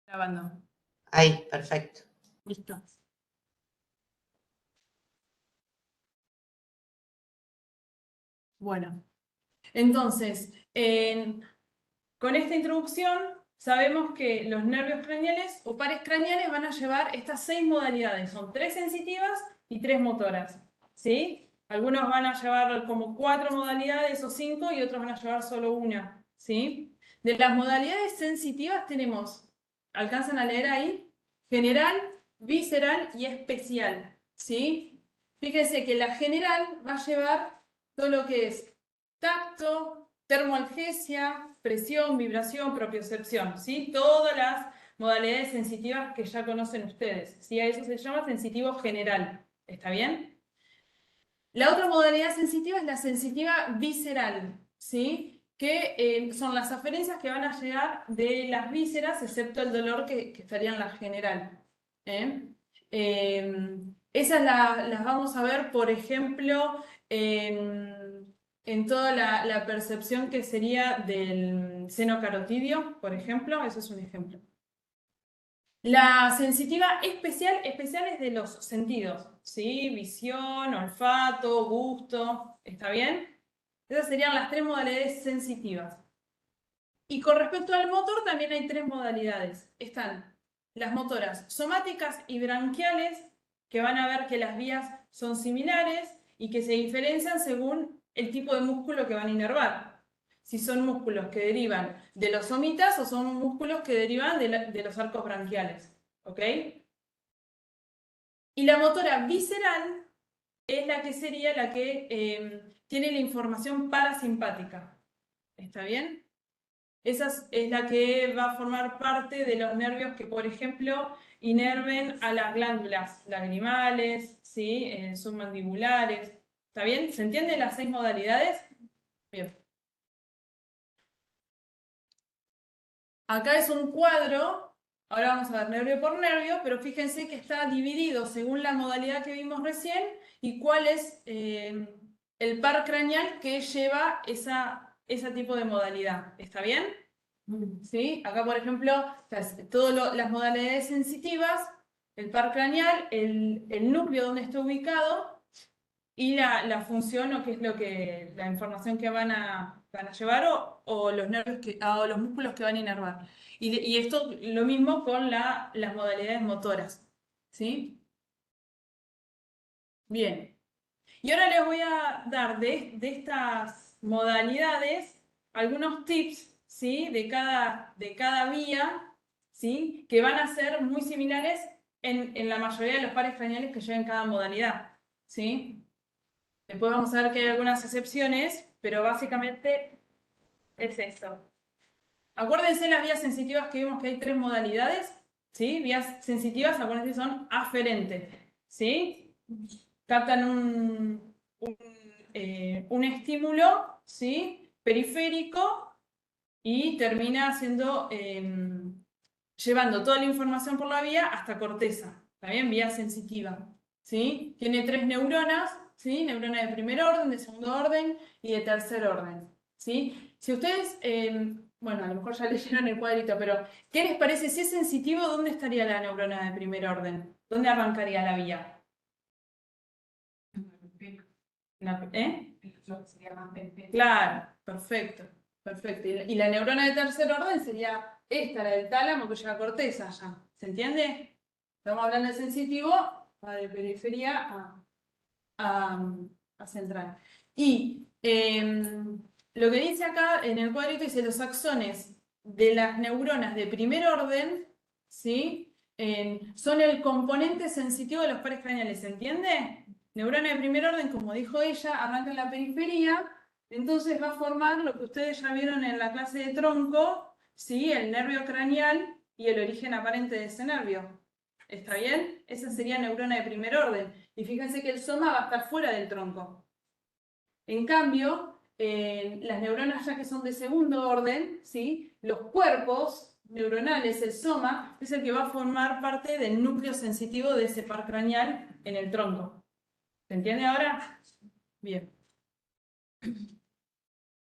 Grabando. Ahí, perfecto. Listo. Bueno, entonces, con esta introducción sabemos que los nervios craneales o pares craneales van a llevar estas 6 modalidades. Son 3 sensitivas y 3 motoras. ¿Sí? Algunos van a llevar como 4 modalidades o 5 y otros van a llevar solo una. ¿Sí? De las modalidades sensitivas tenemos, ¿alcanzan a leer ahí? General, visceral y especial. ¿Sí? Fíjense que la general va a llevar todo lo que es tacto, termoalgesia, presión, vibración, propiocepción, ¿sí? Todas las modalidades sensitivas que ya conocen ustedes, ¿sí? A eso se llama sensitivo general, ¿está bien? La otra modalidad sensitiva es la sensitiva visceral, ¿sí? Que son las aferencias que van a llegar de las vísceras, excepto el dolor que estaría en la general. Esas las vamos a ver, por ejemplo, en toda la percepción que sería del seno carotidio, por ejemplo, eso es un ejemplo. La sensitiva especial es de los sentidos, ¿sí? Visión, olfato, gusto, ¿está bien? Esas serían las 3 modalidades sensitivas. Y con respecto al motor también hay 3 modalidades. Están las motoras somáticas y branquiales, que van a ver que las vías son similares y que se diferencian según el tipo de músculo que van a inervar. Si son músculos que derivan de los somitas o son músculos que derivan de los arcos branquiales. ¿Ok? Y la motora visceral es la que sería la que tiene la información parasimpática. ¿Está bien? Esa es la que va a formar parte de los nervios que, por ejemplo, inerven a las glándulas lagrimales, ¿sí? Submandibulares. ¿Está bien? ¿Se entienden las 6 modalidades? Bien. Acá es un cuadro, ahora vamos a ver nervio por nervio, pero fíjense que está dividido según la modalidad que vimos recién y cuál es el par craneal que lleva ese tipo de modalidad. ¿Está bien? ¿Sí? Acá, por ejemplo, todas las modalidades sensitivas, el par craneal, el núcleo donde está ubicado y la función o qué es la información que van a llevar o los nervios o los músculos que van a inervar. Y esto lo mismo con las modalidades motoras. ¿Sí? Bien. Y ahora les voy a dar de estas modalidades algunos tips, ¿sí? de cada vía, ¿sí? Que van a ser muy similares en la mayoría de los pares craneales que lleven cada modalidad. ¿Sí? Después vamos a ver que hay algunas excepciones, pero básicamente es esto. Acuérdense las vías sensitivas que vimos que hay 3 modalidades, ¿sí? Vías sensitivas, acuérdense, son aferentes, ¿sí? Captan un estímulo, ¿sí? Periférico y termina llevando toda la información por la vía hasta corteza, ¿está bien? Vía sensitiva, ¿sí? Tiene 3 neuronas, ¿sí? Neurona de primer orden, de segundo orden y de tercer orden, ¿sí? Si ustedes, bueno, a lo mejor ya leyeron el cuadrito, pero ¿qué les parece? Si es sensitivo, ¿dónde estaría la neurona de primer orden? ¿Dónde arrancaría la vía? Claro, perfecto, perfecto. Y la neurona de tercer orden sería esta, la del tálamo que llega a corteza ya. ¿Se entiende? Estamos hablando de sensitivo, va de periferia a central. Y lo que dice acá en el cuadrito dice los axones de las neuronas de primer orden, ¿sí? Son el componente sensitivo de los pares craneales, ¿se entiende? Neurona de primer orden, como dijo ella, arranca en la periferia, entonces va a formar lo que ustedes ya vieron en la clase de tronco, ¿sí? El nervio craneal y el origen aparente de ese nervio. ¿Está bien? Esa sería neurona de primer orden. Y fíjense que el soma va a estar fuera del tronco. En cambio, las neuronas ya que son de segundo orden, ¿sí? Los cuerpos neuronales, el soma, es el que va a formar parte del núcleo sensitivo de ese par craneal en el tronco. ¿Se entiende ahora? Bien.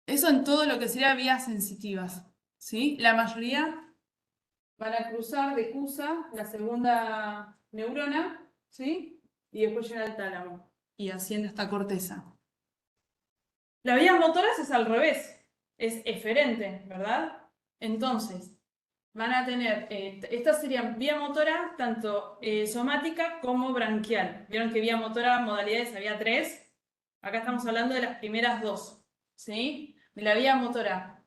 Eso en todo lo que sería vías sensitivas, ¿sí? La mayoría van a cruzar, decusa la segunda neurona, ¿sí? Y después llega al tálamo y asciende hasta corteza. La vía motora es al revés, es eferente, ¿verdad? Entonces, van a tener, estas serían vía motora tanto somática como branquial. Vieron que vía motora, modalidades, había 3. Acá estamos hablando de las primeras 2, ¿sí? De la vía motora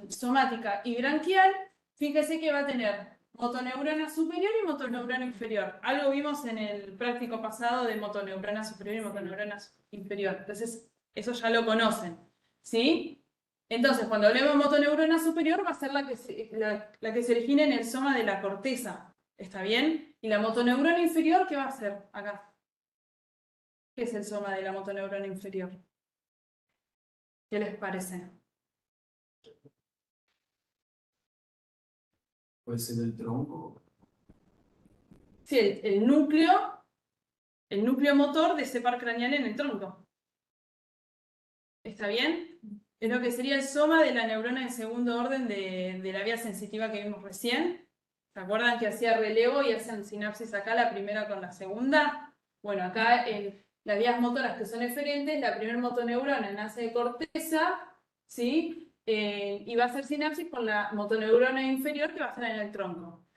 somática y branquial, fíjese que va a tener motoneurona superior y motoneurona inferior. Algo vimos en el práctico pasado de motoneurona superior y motoneurona inferior. Entonces, eso ya lo conocen, ¿sí? Entonces, cuando hablemos de motoneurona superior, va a ser la que se origina en el soma de la corteza. ¿Está bien? Y la motoneurona inferior, ¿qué va a hacer acá? ¿Qué es el soma de la motoneurona inferior? ¿Qué les parece? Puede ser el tronco. Sí, el núcleo motor de ese par craneal en el tronco. ¿Está bien? Es lo que sería el soma de la neurona de segundo orden de la vía sensitiva que vimos recién. ¿Se acuerdan que hacía relevo y hacen sinapsis acá, la primera con la segunda? Bueno, acá en las vías motoras que son eferentes, la primera motoneurona nace de corteza, ¿sí? Y va a hacer sinapsis con la motoneurona inferior que va a estar en el tronco.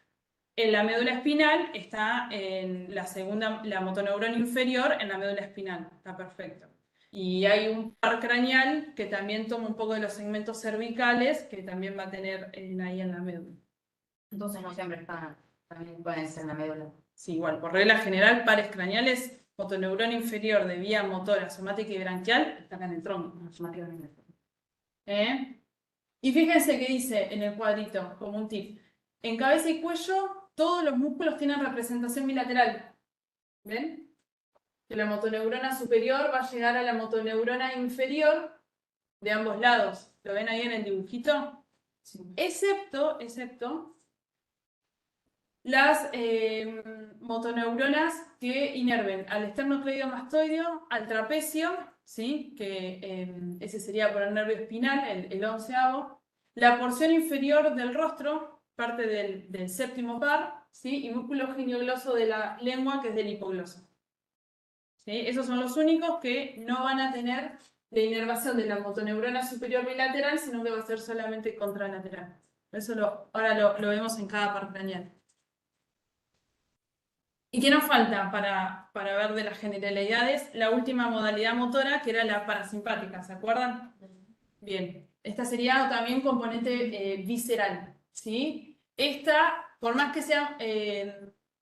En la médula espinal está en la segunda, la motoneurona inferior en la médula espinal. Está perfecto. Y hay un par craneal que también toma un poco de los segmentos cervicales que también va a tener ahí en la médula. Entonces no siempre están, también pueden ser en la médula. Sí, igual, por regla general, pares craneales, motoneurona inferior de vía motora, somática y branquial, está acá en el tronco. Y fíjense que dice en el cuadrito, como un tip, en cabeza y cuello todos los músculos tienen representación bilateral. ¿Ven? Que la motoneurona superior va a llegar a la motoneurona inferior de ambos lados. ¿Lo ven ahí en el dibujito? Sí. Excepto las motoneuronas que inerven al esternocleidomastoideo, al trapecio, ¿sí? Que ese sería por el nervio espinal, el 11º, la porción inferior del rostro, parte del séptimo par, ¿sí? Y músculo geniogloso de la lengua, que es del hipogloso. ¿Sí? Esos son los únicos que no van a tener la inervación de la motoneurona superior bilateral, sino que va a ser solamente contralateral. Eso ahora lo vemos en cada par craneal. ¿Y qué nos falta para ver de las generalidades? La última modalidad motora, que era la parasimpática, ¿se acuerdan? Bien, esta sería también componente visceral, ¿sí? Esta, por más que sea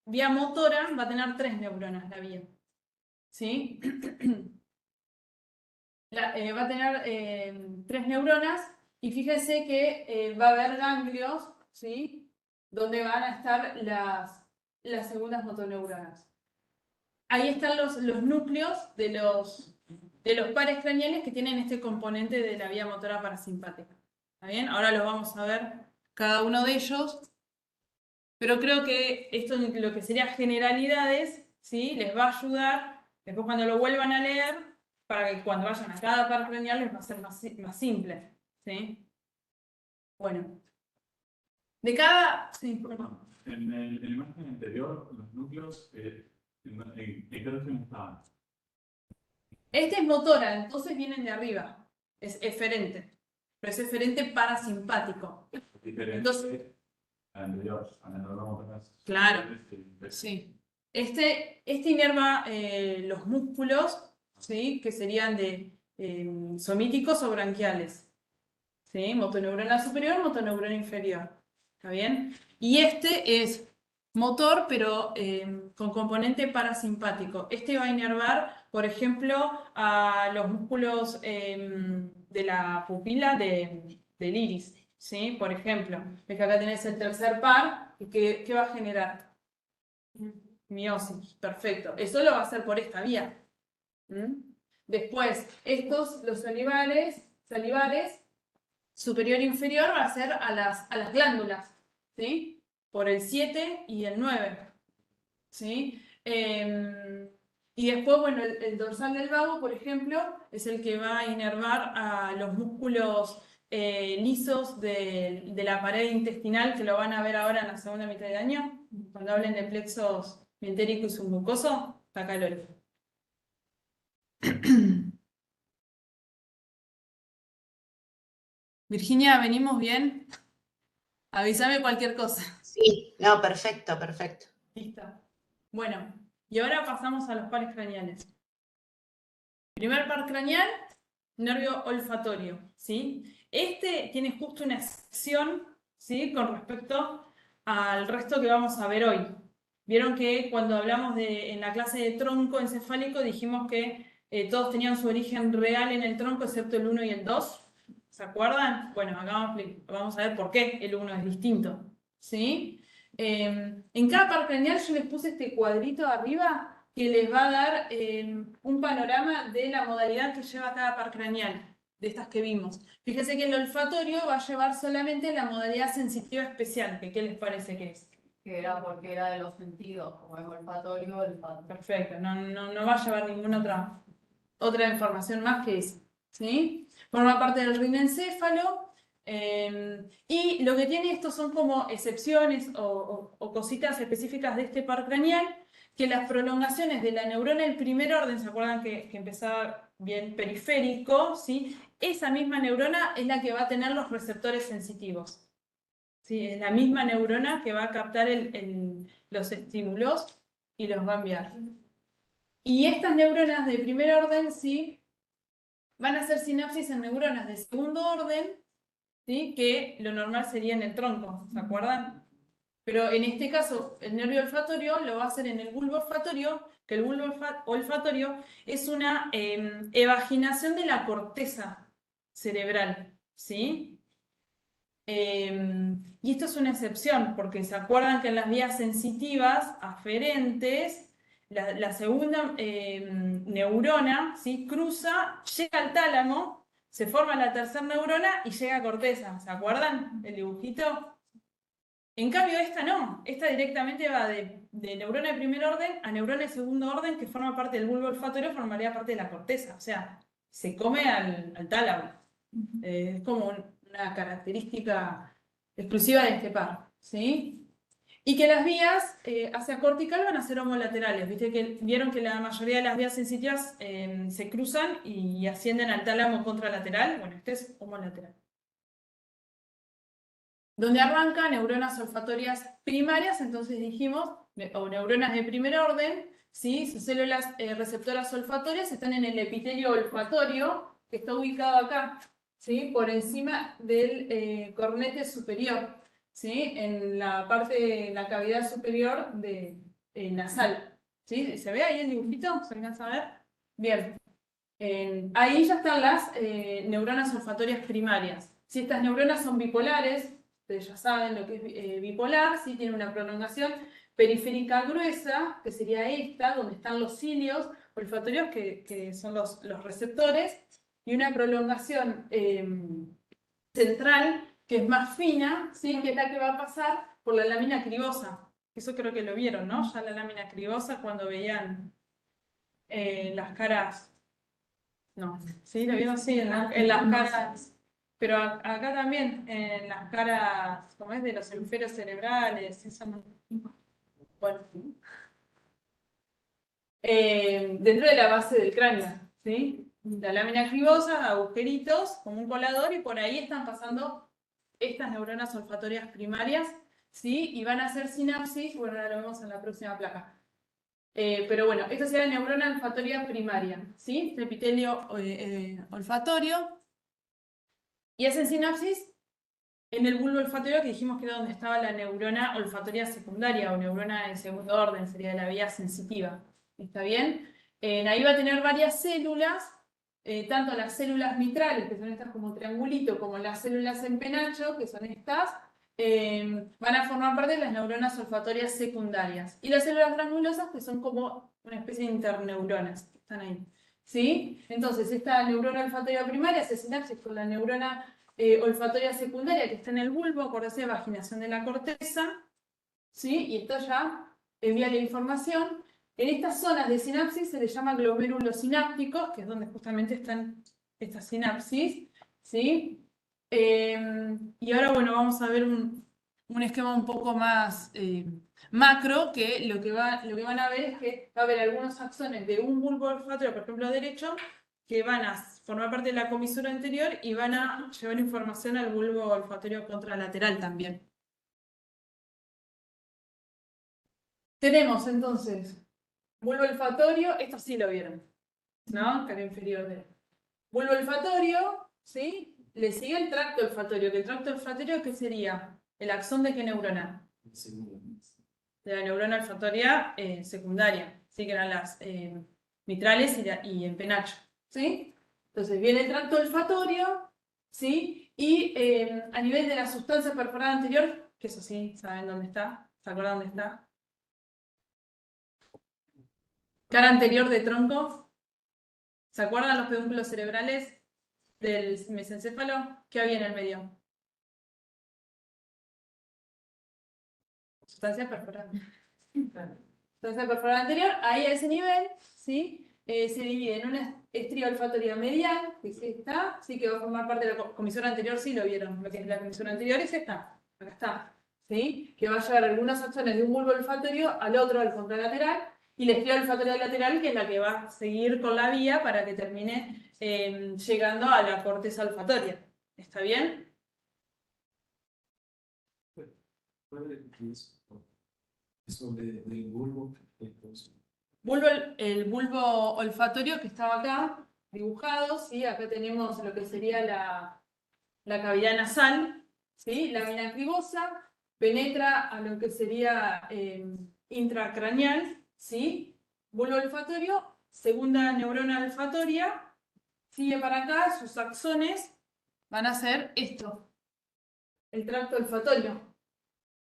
vía motora, va a tener 3 neuronas la vía, ¿sí? Va a tener 3 neuronas y fíjense que va a haber ganglios, ¿sí? Donde van a estar las segundas motoneuronas. Ahí están los núcleos de los pares craneales que tienen este componente de la vía motora parasimpática. ¿Está bien? Ahora lo vamos a ver cada uno de ellos. Pero creo que esto, lo que sería generalidades, ¿sí? Les va a ayudar, después cuando lo vuelvan a leer, para que cuando vayan a cada par craneal les va a ser más simple. ¿Sí? Bueno. De cada... Sí, perdón. En la imagen anterior, los núcleos, ¿en qué región estaban? Este es motora, entonces vienen de arriba. Es eferente. Pero es eferente parasimpático. Diferente Entonces, al anterior, a la neurona. claro. Sí. Este inerva los músculos, ¿sí? Que serían de somíticos o branquiales. ¿Sí? Motoneurona superior, motoneurona inferior. ¿Está bien? Y este es motor, pero con componente parasimpático. Este va a inervar, por ejemplo, a los músculos de la pupila del iris. ¿Sí? Por ejemplo, ves que acá tenés el tercer par, y ¿qué va a generar? Miosis, perfecto. Eso lo va a hacer por esta vía. Después, los salivares, superior e inferior, va a ser a las glándulas, ¿sí? Por el 7 y el 9, ¿sí? Y después, bueno, el dorsal del vago, por ejemplo, es el que va a inervar a los músculos lisos de la pared intestinal, que lo van a ver ahora en la segunda mitad de año, cuando hablen de plexos mientérico y submucoso, está acá el oro. Virginia, ¿venimos bien? Avísame cualquier cosa. Sí, no, perfecto, perfecto. Listo. Bueno, y ahora pasamos a los pares craneales. Primer par craneal, nervio olfatorio, ¿sí? Este tiene justo una excepción, ¿sí? Con respecto al resto que vamos a ver hoy. Vieron que cuando hablamos en la clase de tronco encefálico dijimos que todos tenían su origen real en el tronco, excepto el 1 y el 2. ¿Se acuerdan? Bueno, acá vamos a ver por qué el 1 es distinto, ¿sí? En cada par craneal yo les puse este cuadrito arriba que les va a dar un panorama de la modalidad que lleva cada par craneal, de estas que vimos. Fíjense que el olfatorio va a llevar solamente la modalidad sensitiva especial, que ¿qué les parece que es? Que era porque era de los sentidos, como el olfatorio, olfato. Perfecto, no va a llevar ninguna otra información más que eso, ¿sí? Forma parte del rinencéfalo, y lo que tiene esto son como excepciones o cositas específicas de este par craneal, que las prolongaciones de la neurona del primer orden, ¿se acuerdan que empezaba bien periférico? ¿Sí? Esa misma neurona es la que va a tener los receptores sensitivos. ¿Sí? Es la misma neurona que va a captar los estímulos y los va a enviar. Y estas neuronas de primer orden, ¿sí? Van a hacer sinapsis en neuronas de segundo orden, ¿sí? Que lo normal sería en el tronco, ¿se acuerdan? Pero en este caso, el nervio olfatorio lo va a hacer en el bulbo olfatorio, que el bulbo olfatorio es una evaginación de la corteza cerebral, ¿sí? Y esto es una excepción, porque se acuerdan que en las vías sensitivas aferentes, la segunda neurona, ¿sí? Cruza, llega al tálamo, se forma la tercera neurona y llega a corteza. ¿Se acuerdan del dibujito? En cambio, esta no. Esta directamente va de neurona de primer orden a neurona de segundo orden, que forma parte del bulbo olfatorio, formaría parte de la corteza. O sea, se come al tálamo. Es como una característica exclusiva de este par, ¿sí? Y que las vías hacia cortical van a ser homolaterales. Vieron que la mayoría de las vías sensitivas se cruzan y ascienden al tálamo contralateral. Bueno, este es homolateral. Donde arranca neuronas olfatorias primarias, entonces dijimos, o neuronas de primer orden, ¿sí? Sus células receptoras olfatorias están en el epitelio olfatorio, que está ubicado acá, ¿sí? Por encima del cornete superior, ¿sí? En la parte, en la cavidad superior nasal, ¿sí? ¿Se ve ahí el dibujito? ¿Se alcanza a ver? Bien. Ahí ya están las neuronas olfatorias primarias. Si estas neuronas son bipolares, ustedes ya saben lo que es bipolar, ¿sí? Tiene una prolongación periférica gruesa, que sería esta, donde están los cilios olfatorios, que son los receptores, y una prolongación central, que es más fina, ¿sí? Que es la que va a pasar por la lámina cribosa. Eso creo que lo vieron, ¿no? Ya la lámina cribosa cuando veían las caras. No, sí, lo vieron, sí, en las caras. Pero acá también, en las caras, como es de los hemisferios cerebrales, eso no. Bueno. Dentro de la base del cráneo, ¿sí? La lámina cribosa, agujeritos, como un colador, y por ahí están pasando estas neuronas olfatorias primarias, ¿sí? Y van a hacer sinapsis, bueno, ahora lo vemos en la próxima placa. Pero bueno, esta sería la neurona olfatoria primaria, ¿sí? El epitelio olfatorio. Y hacen sinapsis en el bulbo olfatorio, que dijimos que era donde estaba la neurona olfatoria secundaria o neurona de segundo orden, sería la vía sensitiva. ¿Está bien? Ahí va a tener varias células, tanto las células mitrales, que son estas como triangulito, como las células en penacho, que son estas, van a formar parte de las neuronas olfatorias secundarias. Y las células granulosas, que son como una especie de interneuronas, que están ahí. ¿Sí? Entonces, esta neurona olfatoria primaria hace sinapsis con la neurona olfatoria secundaria que está en el bulbo, acuérdense de vaginación de la corteza, ¿sí? Y esto ya envía la información. En estas zonas de sinapsis se les llama glomérulos sinápticos, que es donde justamente están estas sinapsis, ¿sí? Y ahora, bueno, vamos a ver un esquema un poco más macro, que lo que van a ver es que va a haber algunos axones de un bulbo olfatorio, por ejemplo, derecho, que van a formar parte de la comisura anterior y van a llevar información al bulbo olfatorio contralateral también. Tenemos entonces bulbo olfatorio, esto sí lo vieron, ¿no? Cara inferior de bulbo olfatorio, ¿sí? Le sigue el tracto olfatorio, que el tracto olfatorio, ¿qué sería? ¿El axón de qué neurona? De la neurona olfatoria secundaria, ¿sí? Que eran las mitrales y el penacho, ¿sí? Entonces viene el tracto olfatorio, ¿sí? Y a nivel de la sustancia perforada anterior, que eso sí, ¿saben dónde está? ¿Se acuerdan dónde está? Cara anterior de tronco. ¿Se acuerdan los pedúnculos cerebrales del mesencéfalo? ¿Qué había en el medio? Sustancia perforada. Sustancia perforada anterior, ahí a ese nivel, ¿sí? Se divide en una estría olfatoria medial, que es esta, sí, que va a formar parte de la comisura anterior, sí lo vieron, lo que es la comisura anterior es esta, acá está, ¿sí? Que va a llevar algunos axones de un bulbo olfatorio al otro, al contralateral, y la estría olfatoria lateral, que es la que va a seguir con la vía para que termine llegando a la corteza olfatoria. ¿Está bien? Eso del bulbo, entonces. El bulbo olfatorio que estaba acá, dibujado, ¿sí? Acá tenemos lo que sería la cavidad nasal, ¿sí? Lámina cribosa, penetra a lo que sería intracraneal, ¿sí? Bulbo olfatorio, segunda neurona olfatoria, sigue para acá, sus axones van a ser esto, el tracto olfatorio.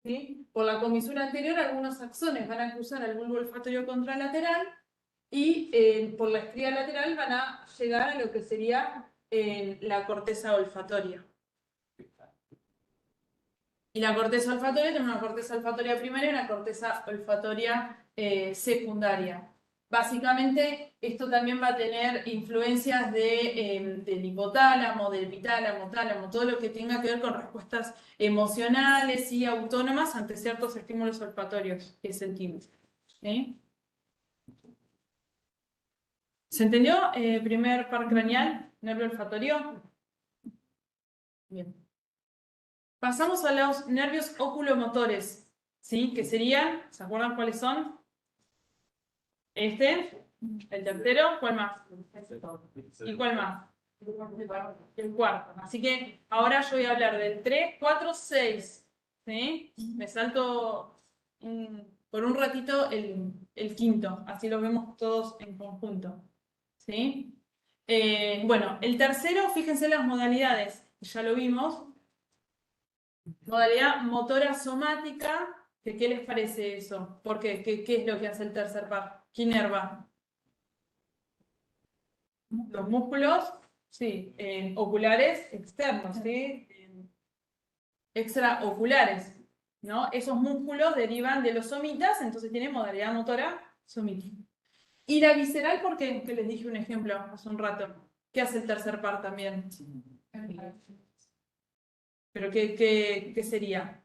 ¿Sí? Por la comisura anterior, algunos axones van a cruzar al bulbo olfatorio contralateral y por la estría lateral van a llegar a lo que sería la corteza olfatoria. Y la corteza olfatoria tiene una corteza olfatoria primaria y una corteza olfatoria secundaria. Básicamente, esto también va a tener influencias del hipotálamo, del epitálamo, tálamo, todo lo que tenga que ver con respuestas emocionales y autónomas ante ciertos estímulos olfatorios que sentimos. ¿Sí? ¿Se entendió? Primer par craneal, nervio olfatorio. Bien. Pasamos a los nervios oculomotores, ¿sí? Que serían, ¿se acuerdan cuáles son? Este, el tercero, ¿cuál más? ¿Y cuál más? El cuarto. Así que ahora yo voy a hablar del 3, 4, 6. ¿Sí? Me salto por un ratito el quinto, así lo vemos todos en conjunto. ¿Sí? Bueno, el tercero, fíjense las modalidades, ya lo vimos. Modalidad motora somática, ¿qué les parece eso? ¿Por qué? ¿Qué es lo que hace el tercer par? ¿Qué inerva? Los músculos, sí, oculares externos, ¿sí? Extraoculares, ¿no? Esos músculos derivan de los somitas, entonces tiene modalidad motora somítica. Y la visceral, ¿por qué? Que les dije un ejemplo hace un rato. ¿Qué hace el tercer par también? ¿Pero qué sería?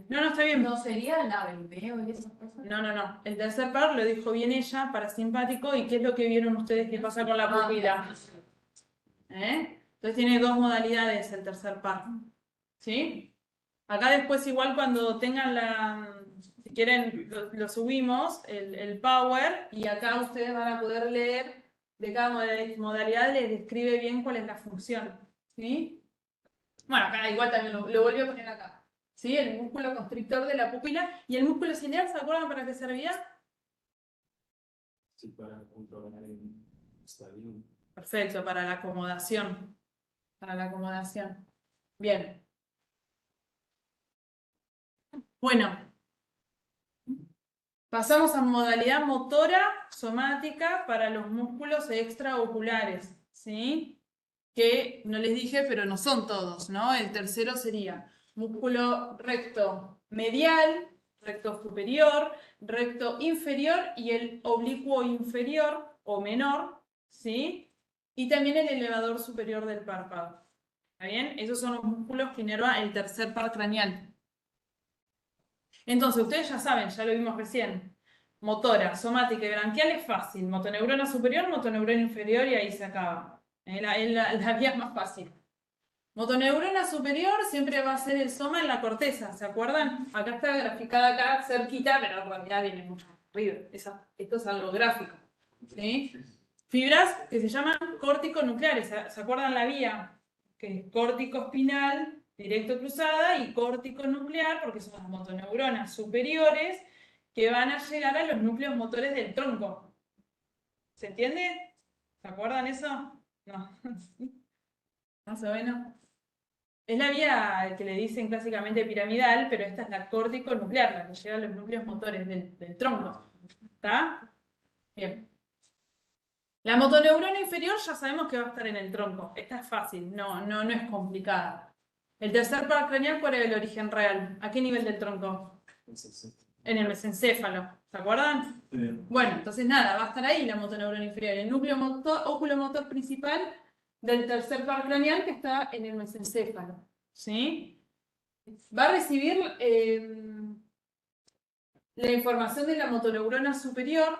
No, está bien. ¿No sería la bebé y esas cosas? No. El tercer par lo dijo bien ella, parasimpático. ¿Y qué es lo que vieron ustedes que pasa con la pupila? Entonces tiene dos modalidades el tercer par. ¿Sí? Acá después igual cuando tengan si quieren, lo subimos, el power, y acá ustedes van a poder leer de cada modalidad, les describe bien cuál es la función. ¿Sí? Bueno, acá igual también lo volví a poner acá. ¿Sí? El músculo constrictor de la pupila. ¿Y el músculo ciliar, se acuerdan para qué servía? Sí, para controlar el estadio. Perfecto, para la acomodación. Para la acomodación. Bien. Bueno. Pasamos a modalidad motora somática para los músculos extraoculares. ¿Sí? Que no les dije, pero no son todos, ¿no? El tercero sería músculo recto medial, recto superior, recto inferior y el oblicuo inferior o menor, ¿sí? y también el elevador superior del párpado. ¿Está bien? Esos son los músculos que inervan el tercer par craneal. Entonces, ustedes ya saben, ya lo vimos recién. Motora, somática y branquial es fácil. Motoneurona superior, motoneurona inferior y ahí se acaba. La vía es más fácil. Motoneurona superior siempre va a ser el soma en la corteza, ¿se acuerdan? Acá está graficada acá cerquita, pero en realidad viene mucho arriba. Esto es algo gráfico. ¿Sí? Fibras que se llaman córtico-nucleares. ¿Se acuerdan la vía? Que es córtico-espinal, directo cruzada, y córtico-nuclear, porque son las motoneuronas superiores que van a llegar a los núcleos motores del tronco. ¿Se entiende? ¿Se acuerdan eso? No. Más o menos. Es la vía que le dicen clásicamente piramidal, pero esta es la córtico-nuclear, la que llega a los núcleos motores del tronco. ¿Está? Bien. La motoneurona inferior ya sabemos que va a estar en el tronco. Esta es fácil, no es complicada. El tercer par craneal, ¿cuál es el origen real? ¿A qué nivel del tronco? En el mesencéfalo. ¿Se acuerdan? Bueno, entonces nada, va a estar ahí la motoneurona inferior. El núcleo oculomotor principal del tercer par craneal que está en el mesencéfalo. ¿Sí? Va a recibir la información de la motoneurona superior,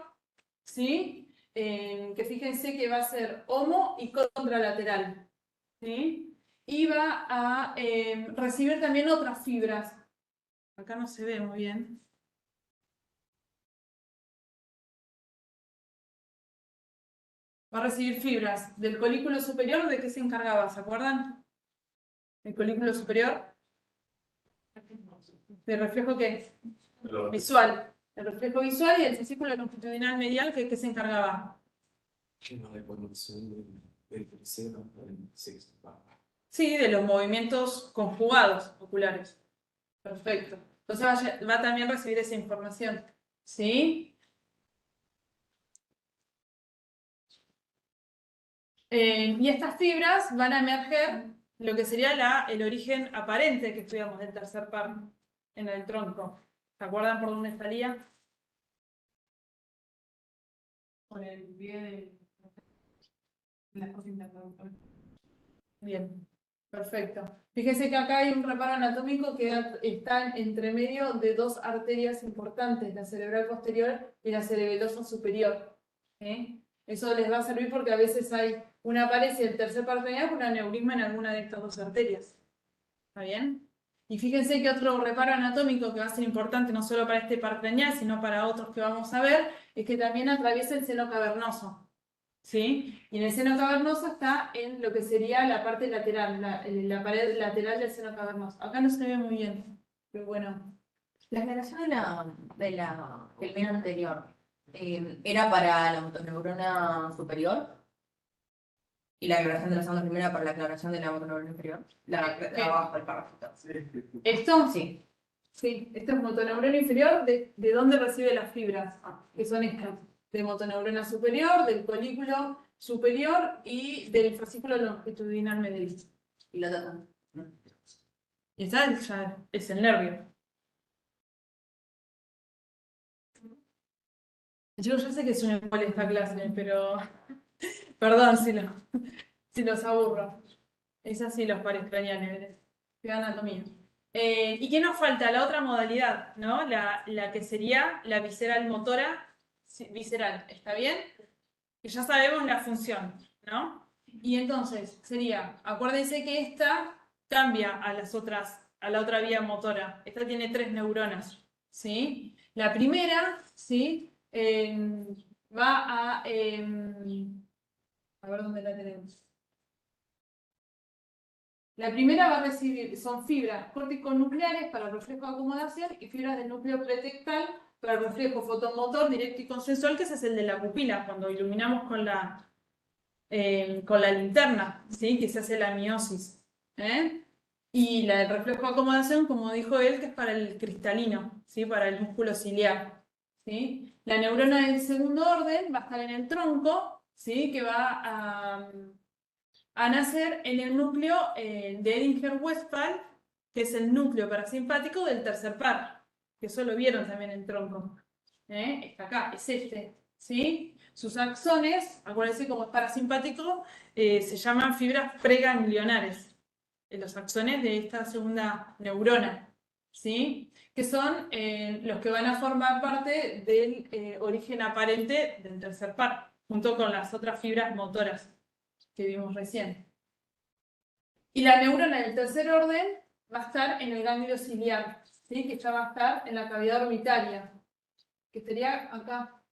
¿sí? Que fíjense que va a ser homo y contralateral, ¿sí? Y va a recibir también otras fibras. Acá no se ve muy bien. Va a recibir fibras del colículo superior. ¿De qué se encargaba? ¿Se acuerdan? El colículo superior. ¿De reflejo qué? Visual. El reflejo visual y el fascículo longitudinal medial, ¿qué se encargaba? Sí, de los movimientos conjugados oculares. Perfecto. Entonces va a también recibir esa información. ¿Sí? Y estas fibras van a emerger lo que sería el origen aparente que estudiamos del tercer par en el tronco. ¿Se acuerdan por dónde salía? Por el pie de la cosa interna. Bien, perfecto. Fíjese que acá hay un reparo anatómico que está entre medio de dos arterias importantes, la cerebral posterior y la cerebelosa superior. Eso les va a servir porque a veces hay una paresia del tercer par craneal con un aneurisma en alguna de estas dos arterias. ¿Está bien? Y fíjense que otro reparo anatómico que va a ser importante no solo para este par craneal, sino para otros que vamos a ver, es que también atraviesa el seno cavernoso. ¿Sí? Y en el seno cavernoso está en lo que sería la parte lateral, la pared lateral del seno cavernoso. Acá no se ve muy bien, pero bueno. La aclaración del video anterior era para la motoneurona superior y la aclaración de la segunda primera para la aclaración de la motoneurona inferior. La abajo del párrafo. ¿Esto? Sí. Sí, esto es motoneurona inferior, ¿de dónde recibe las fibras? Que son estas, de motoneurona superior, del colículo superior y del fascículo longitudinal medial. Y la otra. Y esta ya es el nervio. Yo ya sé que es una igual esta clase, pero perdón si los aburro. Es así los pares craneales, de anatomía. ¿Y qué nos falta? La otra modalidad, ¿no? La que sería la visceral motora. Visceral, ¿está bien? Que ya sabemos la función, ¿no? Y entonces sería, acuérdense que esta cambia a la otra vía motora. Esta tiene 3 neuronas, ¿sí? La primera, ¿sí? Va a ver dónde la tenemos. La primera va a recibir, son fibras córtico-nucleares para el reflejo de acomodación y fibras del núcleo pretectal para el reflejo fotomotor directo y consensual, que ese es el de la pupila, cuando iluminamos con la linterna, ¿sí? Que se hace la miosis. Y la del reflejo de acomodación, como dijo él, que es para el cristalino, ¿sí? Para el músculo ciliar. ¿Sí? La neurona del segundo orden va a estar en el tronco, ¿sí? Que va a nacer en el núcleo de Edinger-Westphal, que es el núcleo parasimpático del tercer par, que eso lo vieron también en tronco. Está acá, es este. ¿sí? Sus axones, acuérdense como es parasimpático, se llaman fibras preganglionares, los axones de esta segunda neurona, ¿sí? Que son los que van a formar parte del origen aparente del tercer par, junto con las otras fibras motoras que vimos recién. Y la neurona del tercer orden va a estar en el ganglio ciliar, ¿sí? Que ya va a estar en la cavidad orbitaria, que estaría acá.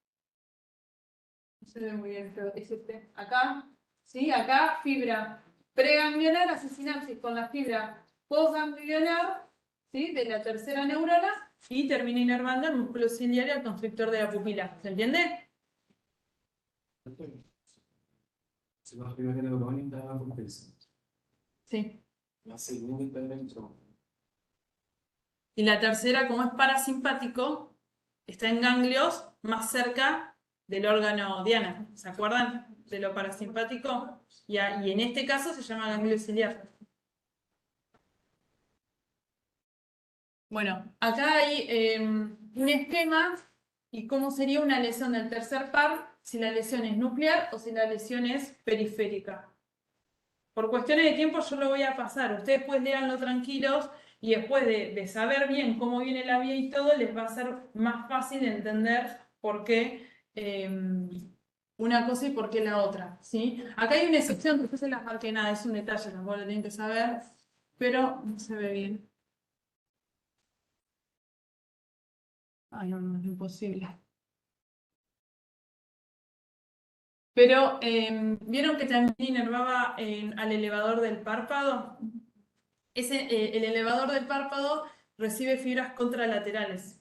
No se ve muy bien, pero es este. Acá, ¿sí? Acá fibra preganglionar hace sinapsis con la fibra postganglionar, ¿sí? De la tercera neurona y termina inervando el músculo ciliar y el constrictor de la pupila. ¿Se entiende? Si la primera neurona está en la corteza, Sí. la segunda está en el tronco. Y la tercera, como es parasimpático, está en ganglios más cerca del órgano diana. ¿Se acuerdan de lo parasimpático? Y en este caso se llama ganglio ciliar. Bueno, acá hay un esquema y cómo sería una lesión del tercer par, si la lesión es nuclear o si la lesión es periférica. Por cuestiones de tiempo yo lo voy a pasar. Ustedes pues léanlo tranquilos y después de saber bien cómo viene la vía y todo, les va a ser más fácil entender por qué una cosa y por qué la otra, ¿sí? Acá hay una excepción, después se las marqué nada, es un detalle, tampoco lo tienen que saber, pero no se ve bien. Ay, no, no, es imposible. Pero, ¿vieron que también inervaba al elevador del párpado? El elevador del párpado recibe fibras contralaterales,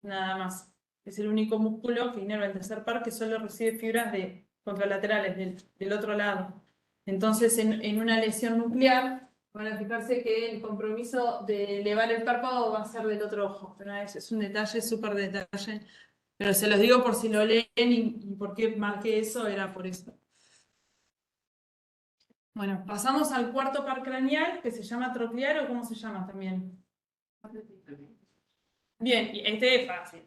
nada más. Es el único músculo que inerva el tercer par que solo recibe fibras contralaterales del otro lado. Entonces, en una lesión nuclear, van a fijarse que el compromiso de elevar el párpado va a ser del otro ojo. Pero es un detalle, súper detalle. Pero se los digo por si lo leen y por qué marqué eso, era por eso. Bueno, pasamos al cuarto par craneal, que se llama troclear o cómo se llama también. Bien, y este es fácil.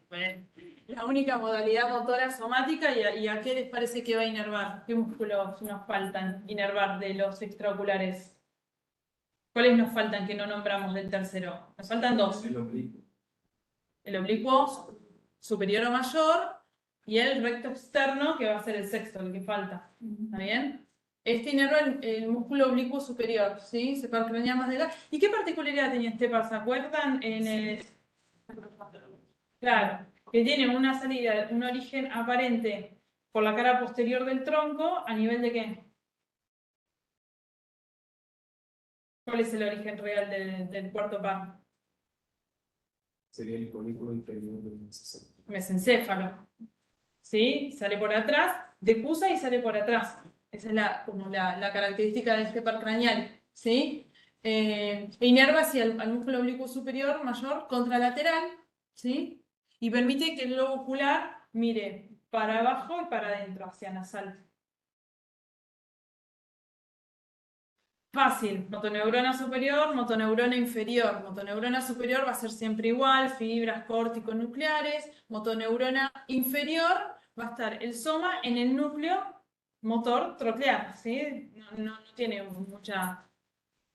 La única modalidad motora somática y a qué les parece que va a inervar. ¿Qué músculos nos faltan inervar de los extraoculares? ¿Cuáles nos faltan que no nombramos del tercero? Nos faltan dos. El oblicuo. El oblicuo superior o mayor y el recto externo, que va a ser el sexto, el que falta. ¿Está bien? Este inerva el músculo oblicuo superior, ¿sí? Se cranea más delgado. ¿Y qué particularidad tenía este par? ¿Se acuerdan? Claro, que tiene una salida, un origen aparente por la cara posterior del tronco, ¿a nivel de qué? ¿Cuál es el origen real del cuarto par? Sería el folículo inferior del mesencéfalo. Mesencéfalo. ¿Sí? Sale por atrás, decusa y sale por atrás. Esa es como la característica de este par craneal. ¿Sí? Inerva hacia al músculo oblicuo superior mayor contralateral, ¿sí? Y permite que el globo ocular mire para abajo y para adentro, hacia nasal. Fácil, motoneurona superior, motoneurona inferior. Motoneurona superior va a ser siempre igual, fibras córtico-nucleares. Motoneurona inferior va a estar el soma en el núcleo motor troclear, ¿sí? No tiene mucha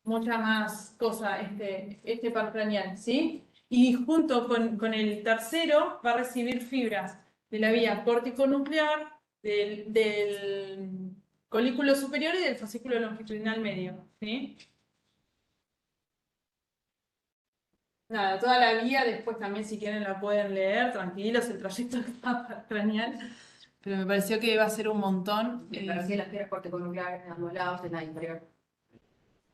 más cosa este par craneal, ¿sí? Y junto con el tercero va a recibir fibras de la vía córtico-nuclear, del colículo superior y del fascículo longitudinal medio, ¿sí? Nada, toda la vía, después también si quieren la pueden leer, tranquilos, el trayecto par craneal, pero me pareció que iba a ser un montón. Me parecía las fibras corticonucleares en ambos lados, en la inferior.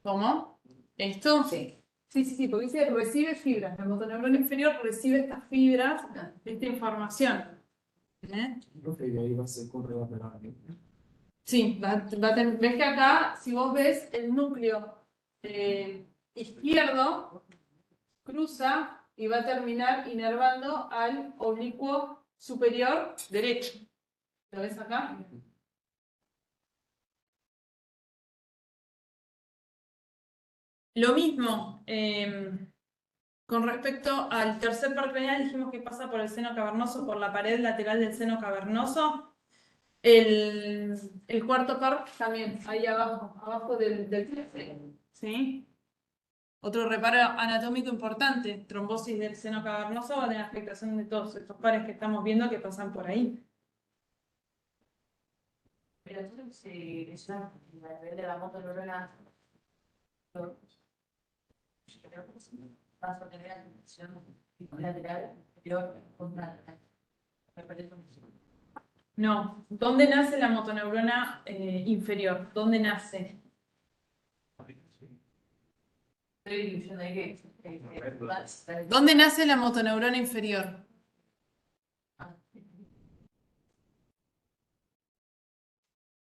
¿Cómo? ¿Esto? Sí. Sí, porque dice recibe fibras. La motoneurona inferior recibe estas fibras, esta información. Profe, y ahí va a ser contralateral, ¿no? Sí, ves que acá, si vos ves el núcleo izquierdo, cruza y va a terminar inervando al oblicuo superior derecho. ¿Lo ves acá? Lo mismo, Con respecto al tercer par craneal, dijimos que pasa por el seno cavernoso, por la pared lateral del seno cavernoso. El cuarto par también, ahí abajo del ¿sí? Otro reparo anatómico importante, trombosis del seno cavernoso va a tener afectación de todos estos pares que estamos viendo que pasan por ahí. Pero entonces se a nivel de la motoneurona vas a tener la infección lateral superior contralateral. No, ¿dónde nace la motoneurona inferior? ¿Dónde nace? Estoy diciendo ahí que ¿Dónde nace la motoneurona inferior?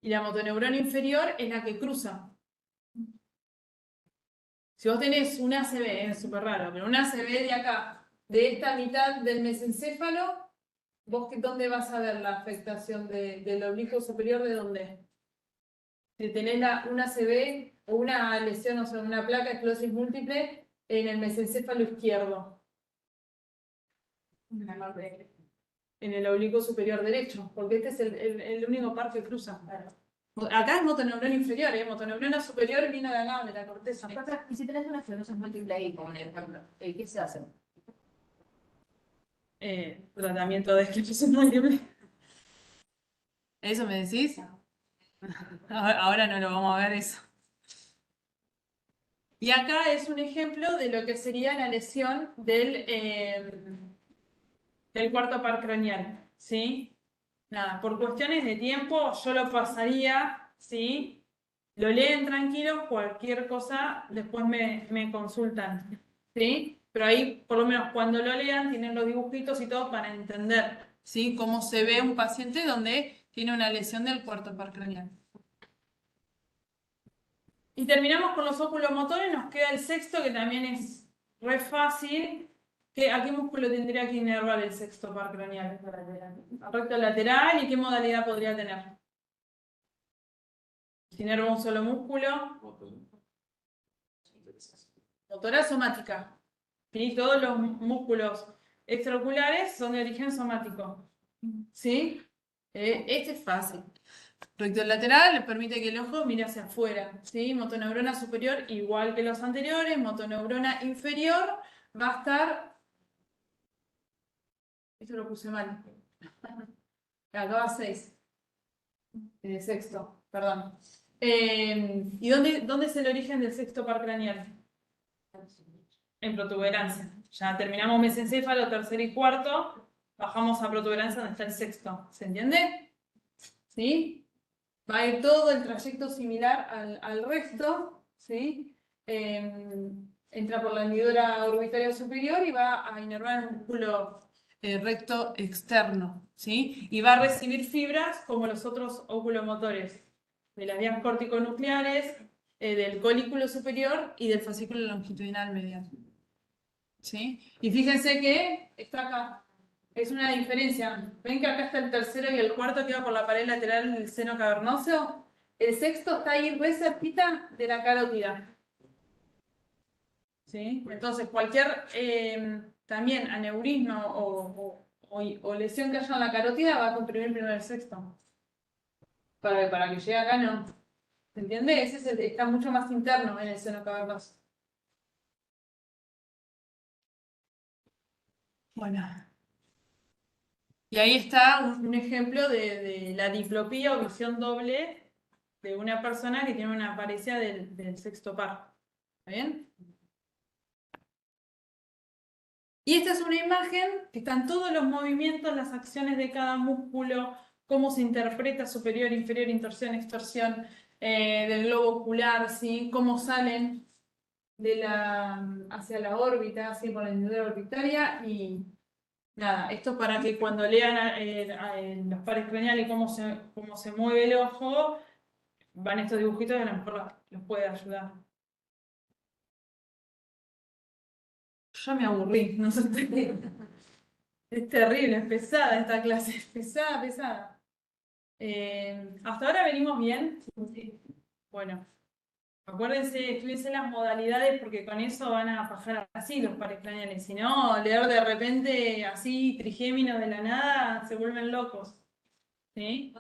Y la motoneurona inferior es la que cruza. Si vos tenés un ACV, es súper raro, pero un ACV de acá, de esta mitad del mesencéfalo, ¿vos dónde vas a ver la afectación del oblicuo superior? ¿De dónde? Si tenés un ACV o una lesión, o sea, una placa de esclerosis múltiple en el mesencéfalo izquierdo. En el oblicuo superior derecho, porque este es el único par que cruza. Acá es motoneurona inferior, motoneurona superior viene de acá, de la corteza. Y si tenés una esclerosis múltiple ahí, como en el ejemplo, ¿qué se hace? Tratamiento de esclerosis múltiple. ¿Eso me decís? Ahora no lo vamos a ver eso. Y acá es un ejemplo de lo que sería la lesión del cuarto par craneal, ¿sí? Nada, por cuestiones de tiempo yo lo pasaría, ¿sí? Lo leen tranquilos, cualquier cosa después me consultan, ¿sí? Pero ahí, por lo menos cuando lo lean, tienen los dibujitos y todo para entender, ¿sí? Cómo se ve un paciente donde tiene una lesión del cuarto par craneal. Y terminamos con los oculomotores, nos queda el sexto, que también es re fácil. ¿A qué músculo tendría que inervar el sexto par craneal? Recto lateral, ¿y qué modalidad podría tener? Si inerva un solo músculo. Motora somática. ¿Sí? Todos los músculos extraoculares son de origen somático. ¿Sí? Este es fácil. Recto lateral le permite que el ojo mire hacia afuera, ¿sí? Motoneurona superior igual que los anteriores, motoneurona inferior va a estar... Esto lo puse mal. Acá va 6. Sexto, perdón. ¿Y dónde es el origen del sexto par craneal? En protuberancia. Ya terminamos mesencéfalo, tercer y cuarto, bajamos a protuberancia donde está el sexto. ¿Se entiende? ¿Sí? Va a ir todo el trayecto similar al resto, ¿sí? Entra por la hendidura orbitaria superior y va a inervar el músculo recto externo, ¿sí? Y va a recibir fibras como los otros oculomotores, de las vías corticonucleares, del colículo superior y del fascículo longitudinal medial, ¿sí? Y fíjense que está acá. Es una diferencia. ¿Ven que acá está el tercero y el cuarto que va por la pared lateral del seno cavernoso? El sexto está ahí re cerquita de la carótida. ¿Sí? Entonces, cualquier también aneurisma o lesión que haya en la carótida va a comprimir primero el sexto. Para que llegue acá no. ¿Se entiende? Ese está mucho más interno en el seno cavernoso. Bueno. Y ahí está un ejemplo de la diplopía o visión doble de una persona que tiene una paresia del sexto par. ¿Está bien? Y esta es una imagen que están todos los movimientos, las acciones de cada músculo, cómo se interpreta superior, inferior, intorsión, extorsión del globo ocular, ¿sí? Cómo salen hacia la órbita, así por la hendidura orbitaria y nada, esto para que cuando lean los pares craneales cómo se mueve el ojo, van estos dibujitos y a lo mejor los puede ayudar. Ya me aburrí, no sé. Es terrible, es pesada esta clase, es pesada, pesada. ¿Hasta ahora venimos bien? Sí. Bueno. Acuérdense, estudiense las modalidades porque con eso van a bajar así los pares craneales. Si no, leer de repente así trigémino de la nada, se vuelven locos. ¿Sí?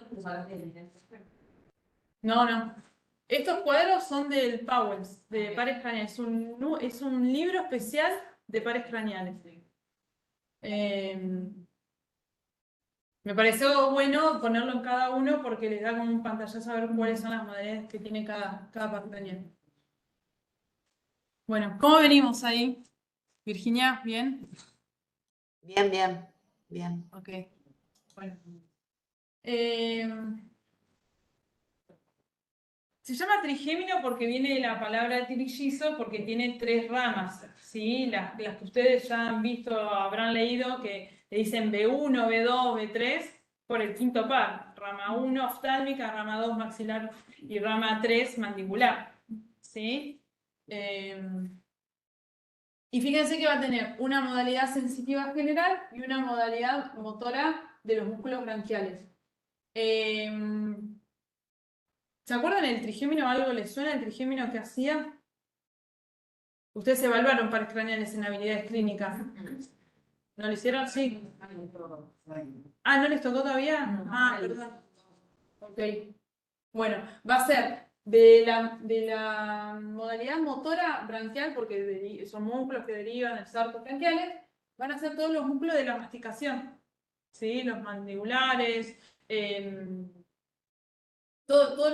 No, no. Estos cuadros son del Powells, de pares craneales. Es un libro especial de pares craneales. Me pareció bueno ponerlo en cada uno porque les da como un pantallazo a ver cuáles son las modalidades que tiene cada par craneal. Bueno, ¿cómo venimos ahí? Virginia, ¿bien? Bien, bien, bien. Ok. Bueno. Se llama trigémino porque viene de la palabra trillizo, porque tiene 3 ramas, ¿sí? Las que ustedes ya han visto, habrán leído, que le dicen B1, B2, B3, por el quinto par. Rama 1 oftálmica, rama 2 maxilar y rama 3 mandibular, ¿sí? Y fíjense que va a tener una modalidad sensitiva general y una modalidad motora de los músculos branquiales. ¿Se acuerdan el trigémino? ¿Algo les suena el trigémino que hacía? Ustedes evaluaron pares craneales en habilidades clínicas. ¿No lo hicieron? Sí. Ah, ¿no les tocó todavía? Ah, perdón. Ok. Bueno, va a ser de la modalidad motora branquial, porque son músculos que derivan de sarcos branquiales, van a ser todos los músculos de la masticación. ¿Sí? Los mandibulares, todos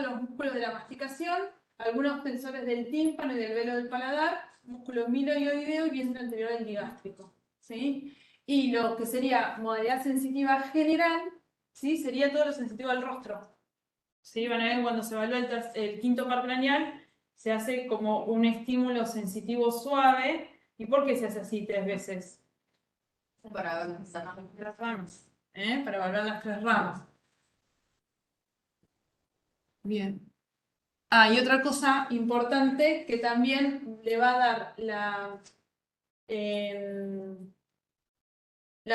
los músculos de la masticación, algunos tensores del tímpano y del velo del paladar, músculo miloioideo y vientre anterior del digástrico, ¿sí? Y lo que sería modalidad sensitiva general, ¿sí? Sería todo lo sensitivo al rostro, ¿sí? Van a ver cuando se evalúa el quinto par craneal, se hace como un estímulo sensitivo suave. ¿Y por qué se hace así 3 veces? Para ver Las ramas, para evaluar las 3 ramas. Bien. Ah, y otra cosa importante que también le va a dar la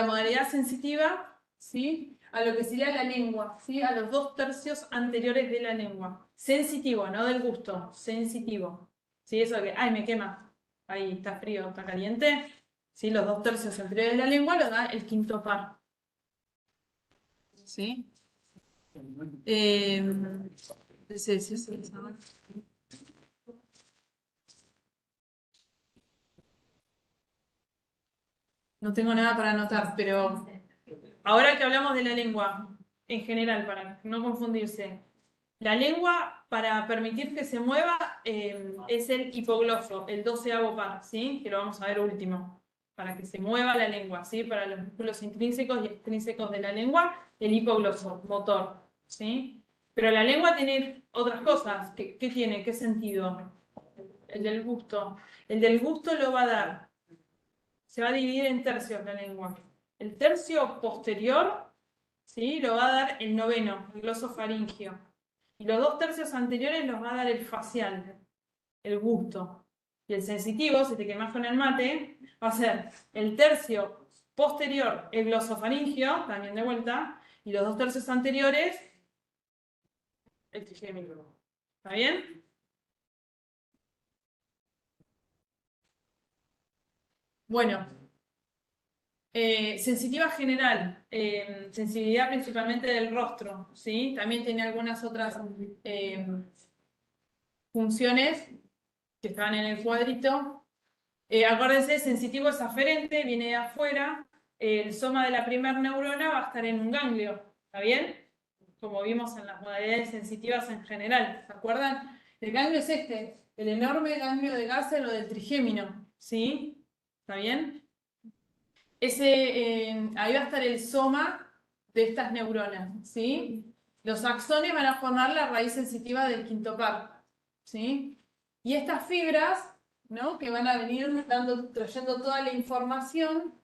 modalidad sensitiva, ¿sí? A lo que sería la lengua, ¿sí? A los 2/3 anteriores de la lengua. Sensitivo, no del gusto, sensitivo. ¿Sí? Eso que, ay, me quema, ahí está frío, está caliente. ¿Sí? Los 2/3 anteriores de la lengua lo da el quinto par. ¿Sí? Sí, sí, sí. No tengo nada para anotar, pero ahora que hablamos de la lengua, en general, para no confundirse, la lengua, para permitir que se mueva, es el hipogloso, el 12º par, ¿sí? Que lo vamos a ver último. Para que se mueva la lengua, ¿sí? Para los músculos intrínsecos y extrínsecos de la lengua, el hipogloso, motor, ¿sí? Pero la lengua tiene otras cosas. ¿Qué tiene? ¿Qué sentido? El del gusto. El del gusto lo va a dar. Se va a dividir en tercios la lengua. El tercio posterior, ¿sí? Lo va a dar el noveno, el glosofaringio. Y los 2/3 anteriores los va a dar el facial, el gusto. Y el sensitivo, si te quemas con el mate, va a ser el tercio posterior, el glosofaringio, también de vuelta, y los 2/3 anteriores, el trigémino. ¿Está bien? Bueno, sensitiva general, sensibilidad principalmente del rostro, ¿sí? También tiene algunas otras funciones que estaban en el cuadrito. Acuérdense, sensitivo es aferente, viene de afuera. El soma de la primer neurona va a estar en un ganglio, ¿está bien? Como vimos en las modalidades sensitivas en general, ¿se acuerdan? El ganglio es este, el enorme ganglio de Gassel o del trigémino, ¿sí? ¿Está bien? Ahí va a estar el soma de estas neuronas, ¿sí? Los axones van a formar la raíz sensitiva del quinto par, ¿sí? Y estas fibras, ¿no? Que van a venir trayendo toda la información,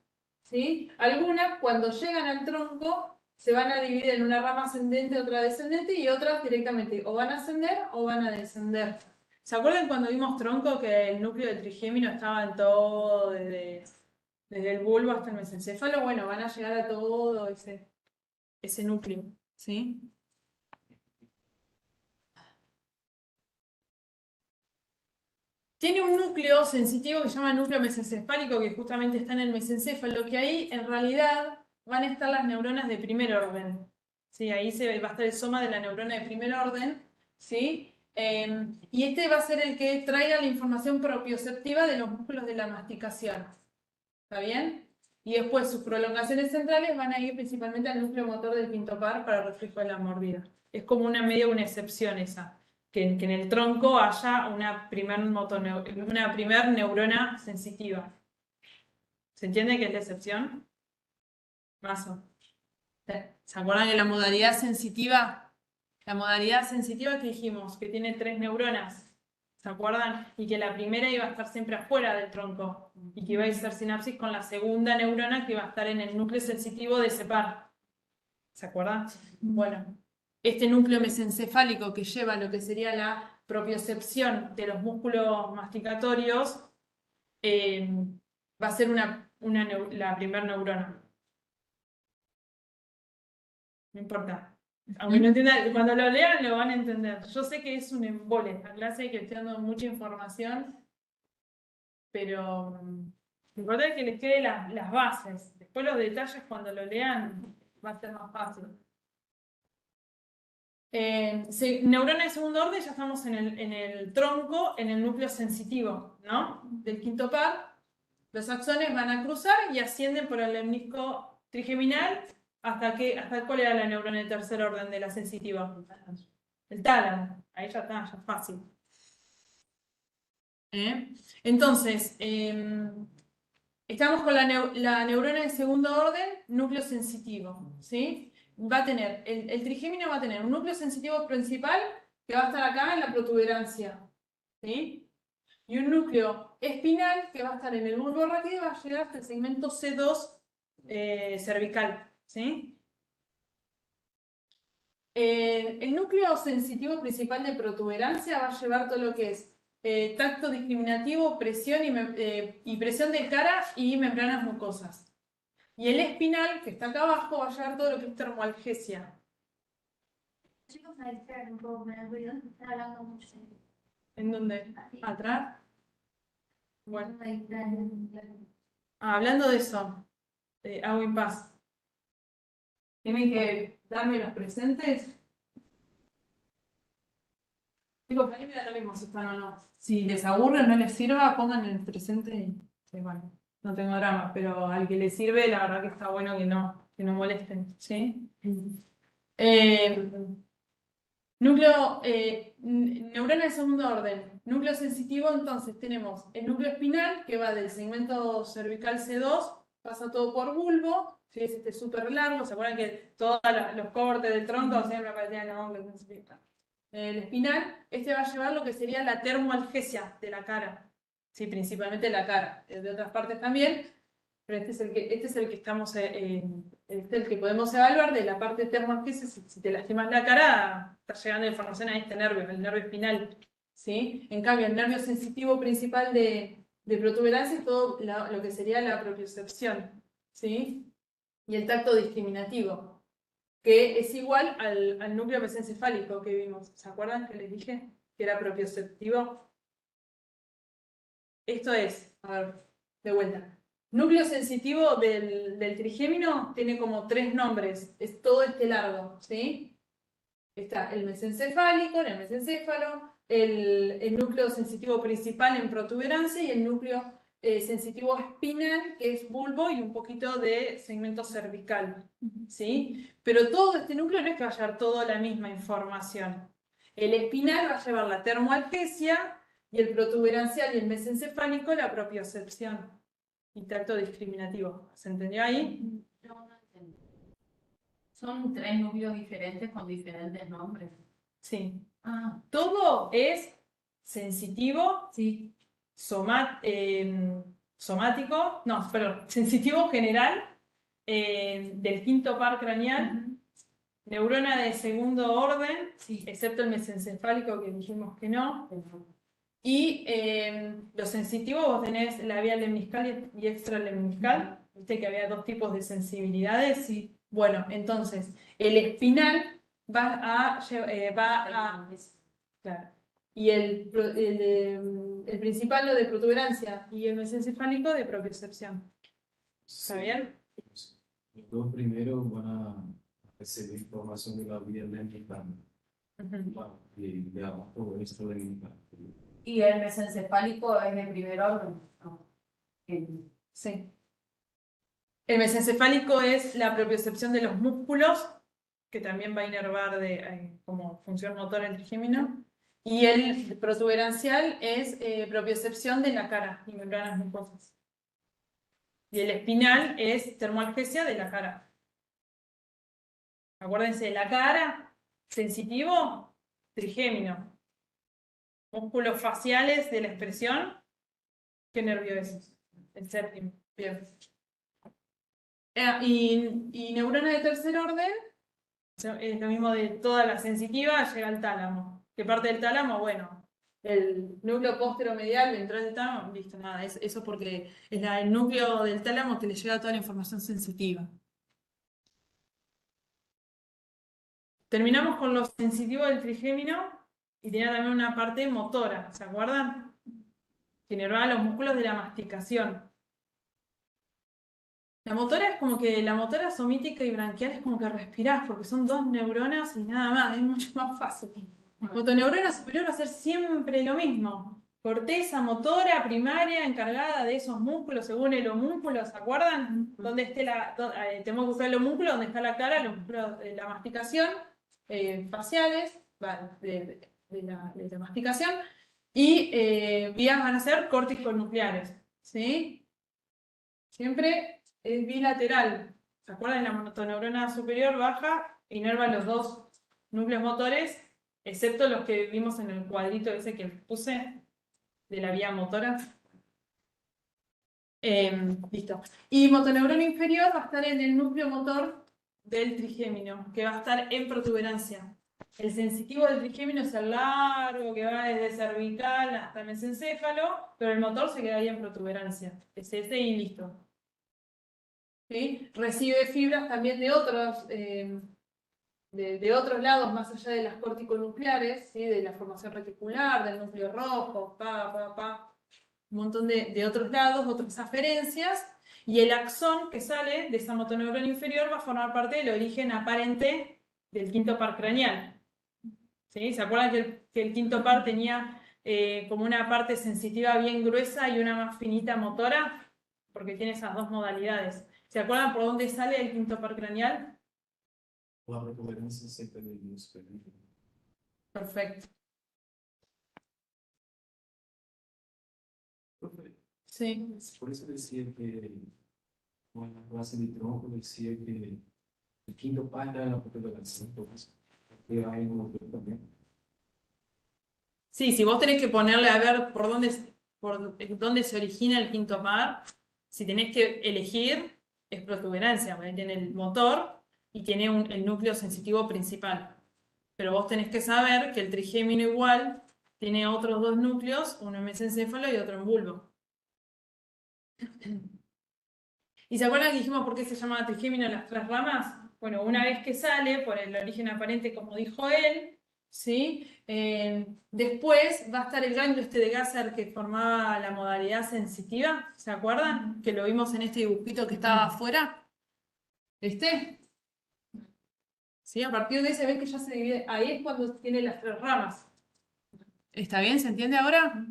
¿sí? Algunas, cuando llegan al tronco, se van a dividir en una rama ascendente, otra descendente, y otras directamente o van a ascender o van a descender. ¿Se acuerdan cuando vimos tronco que el núcleo del trigémino estaba en todo, desde el bulbo hasta el mesencéfalo? Bueno, van a llegar a todo ese núcleo, ¿sí? Tiene un núcleo sensitivo que se llama núcleo mesencefálico, que justamente está en el mesencéfalo, que ahí en realidad van a estar las neuronas de primer orden. ¿Sí? Ahí va a estar el soma de la neurona de primer orden. ¿Sí? Y este va a ser el que traiga la información propioceptiva de los músculos de la masticación. ¿Está bien? Y después sus prolongaciones centrales van a ir principalmente al núcleo motor del quinto par para reflejo de la mordida. Es como una excepción esa, que en el tronco haya una primer neurona sensitiva. ¿Se entiende que es la excepción? Mazo. ¿Se acuerdan de la modalidad sensitiva? La modalidad sensitiva que dijimos, que tiene 3 neuronas. ¿Se acuerdan? Y que la primera iba a estar siempre afuera del tronco y que iba a hacer sinapsis con la segunda neurona que iba a estar en el núcleo sensitivo de ese par. ¿Se acuerdan? Bueno, este núcleo mesencefálico que lleva lo que sería la propiocepción de los músculos masticatorios va a ser la primera neurona. No importa. Aunque no entiendan, cuando lo lean lo van a entender. Yo sé que es un embole esta clase, que estoy dando mucha información, pero lo importante es que les quede las bases. Después los detalles cuando lo lean va a ser más fácil. Neurona de segundo orden, ya estamos en el tronco, en el núcleo sensitivo, ¿no? Del quinto par. Los axones van a cruzar y ascienden por el lemnisco trigeminal hasta cuál era la neurona de tercer orden de la sensitiva. El tálamo. Ahí ya está, ya es fácil. Entonces, estamos con la neurona de segundo orden, núcleo sensitivo, ¿sí? Va a tener, el trigémino va a tener un núcleo sensitivo principal que va a estar acá en la protuberancia, ¿sí? Y un núcleo espinal que va a estar en el bulbo raquídeo y va a llegar hasta el segmento C2 cervical, ¿sí? El núcleo sensitivo principal de protuberancia va a llevar todo lo que es tacto discriminativo, presión y presión de cara y membranas mucosas. Y el espinal, que está acá abajo, va a llevar todo lo que es termoalgesia. Chicos, me distraen un poco con el ruido, están hablando mucho. ¿En dónde? Así. ¿Atrás? Bueno. Me distraen. Hablando de eso, hago impas. Tienen que darme los presentes. Chicos, a mí me da lo mismo si están o no. Si les aburre o no les sirva, pongan el presente y bueno, no tengo drama, pero al que les sirve, la verdad que está bueno que no molesten, ¿sí? Neurona de segundo orden. Núcleo sensitivo, entonces tenemos el núcleo espinal que va del segmento cervical C2, pasa todo por bulbo, ¿sí? Es este súper largo. ¿Se acuerdan que todos los cortes del tronco siempre aparecían hongos? El espinal, este va a llevar lo que sería la termoalgesia de la cara, ¿sí? Principalmente la cara, de otras partes también, pero este es el que estamos, este es el que podemos evaluar de la parte termoalgesia. Si te lastimas la cara, está llegando información a este nervio, el nervio espinal, ¿sí? En cambio, el nervio sensitivo principal de protuberancia es todo lo que sería la propiocepción, ¿sí? Y el tacto discriminativo, que es igual al núcleo mesencefálico que vimos. ¿Se acuerdan que les dije que era propioceptivo? Esto es, a ver, de vuelta. Núcleo sensitivo del trigémino tiene como 3 nombres, es todo este largo, ¿sí? Está el mesencefálico, el mesencéfalo, el núcleo sensitivo principal en protuberancia y el núcleo sensitivo espinal, que es bulbo y un poquito de segmento cervical, ¿sí? Pero todo este núcleo no es que va a llevar toda la misma información. El espinal va a llevar la termoalgesia y el protuberancial y el mesencefálico la propiocepción y tacto discriminativo. ¿Se entendió ahí? No entendí. Son 3 núcleos diferentes con diferentes nombres. Sí. Ah, Todo es sensitivo, sí. somático, no, perdón, sensitivo general del quinto par craneal, neurona de segundo orden, Sí. excepto el mesencefálico que dijimos que no. Y los sensitivos, vos tenés la vía lemniscal y extralemniscal. Viste que había 2 tipos de sensibilidades. Sí. Bueno, entonces, el espinal va a claro. Y el el principal lo de protuberancia y el mesencefálico de propiocepción. ¿Está bien? Los dos primeros van a recibir información de la vía lenta y de abajo esto de Y el mesencefálico es de primer orden. ¿No? Sí. El mesencefálico es la propiocepción de los músculos, que también va a inervar como función motora el trigémino. Y el protuberancial es propiocepción de la cara y membranas mucosas. Y el espinal es termoalgesia de la cara. Acuérdense, la cara, sensitivo, trigémino. Músculos faciales de la expresión, ¿qué nervio es? El séptimo. Bien. Y neurona de tercer orden, es lo mismo de toda la sensitiva, llega al tálamo. ¿Qué parte del tálamo? Bueno, el núcleo posteromedial, ventral del tálamo, listo, nada, eso porque es el núcleo del tálamo que le llega toda la información sensitiva. Terminamos con lo sensitivo del trigémino y tenía también una parte motora, ¿se acuerdan? Que inervaba los músculos de la masticación. La motora es como que la motora somítica y branquial es como que respirás, porque son dos neuronas y nada más, es mucho más fácil. Motoneurona superior va a ser siempre lo mismo. Corteza motora primaria encargada de esos músculos según el homúnculo, ¿se acuerdan? Donde esté tenemos que buscar el homúnculo, donde está la cara, los músculos de la masticación, faciales, de la masticación, y vías van a ser córtico-nucleares, ¿sí? Siempre es bilateral. ¿Se acuerdan? La motoneurona superior baja, inerva los dos núcleos motores, excepto los que vimos en el cuadrito ese que puse de la vía motora. Listo. Y motoneurona inferior va a estar en el núcleo motor del trigémino, que va a estar en protuberancia. El sensitivo del trigémino es el largo, que va desde cervical hasta el mesencéfalo, pero el motor se queda ahí en protuberancia. Es ese y listo. ¿Sí? Recibe fibras también de otros, de otros lados, más allá de las corticonucleares, ¿sí? De la formación reticular, del núcleo rojo, un montón de otros lados, otras aferencias, y el axón que sale de esa motoneurona inferior va a formar parte del origen aparente del quinto par craneal. ¿Sí? ¿Se acuerdan que el quinto par tenía como una parte sensitiva bien gruesa y una más finita motora? Porque tiene esas dos modalidades. ¿Se acuerdan por dónde sale el quinto par craneal? la protuberancia siempre del hemisferio. Perfecto. Sí. Por eso decía que, bueno, la clase de tronco decía que el quinto par era la protuberancia, entonces, que hay un también. Sí, si vos tenés que ponerle a ver por dónde se origina el quinto par, si tenés que elegir, es protuberancia, porque tiene el motor y tiene el núcleo sensitivo principal. Pero vos tenés que saber que el trigémino igual tiene otros dos núcleos, uno en mesencéfalo y otro en bulbo. ¿Y se acuerdan que dijimos por qué se llama trigémino las tres ramas? Bueno, una vez que sale, por el origen aparente, como dijo él, ¿sí? Después va a estar el ganglio de Gasser que formaba la modalidad sensitiva, ¿se acuerdan? Que lo vimos en este dibujito que estaba afuera. ¿Este? ¿Sí? A partir de ese ven que ya se divide, ahí es cuando tiene las tres ramas. ¿Está bien? ¿Se entiende ahora?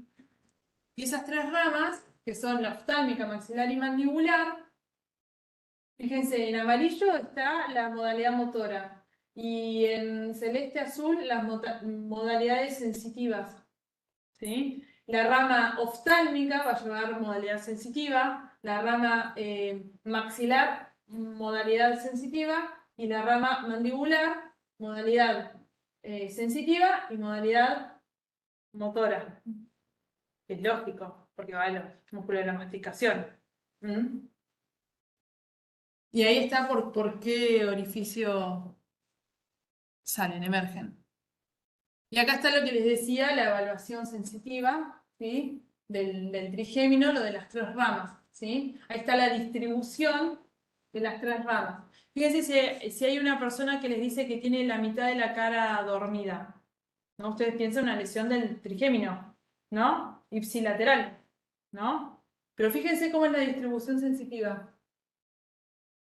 Y esas tres ramas, que son la oftálmica, maxilar y mandibular, fíjense, en amarillo está la modalidad motora y en celeste azul las modalidades sensitivas. ¿Sí? La rama oftálmica va a llevar modalidad sensitiva, la rama maxilar, modalidad sensitiva, y la rama mandibular, modalidad sensitiva y modalidad motora. Es lógico, porque va a los músculos de la masticación. ¿Mm? Y ahí está por qué orificio salen, emergen. Y acá está lo que les decía, la evaluación sensitiva, ¿sí? del trigémino, lo de las tres ramas. ¿Sí? Ahí está la distribución de las tres ramas. Fíjense si hay una persona que les dice que tiene la mitad de la cara dormida. ¿No? Ustedes piensan en una lesión del trigémino, ¿no? ipsilateral, ¿no? Pero fíjense cómo es la distribución sensitiva.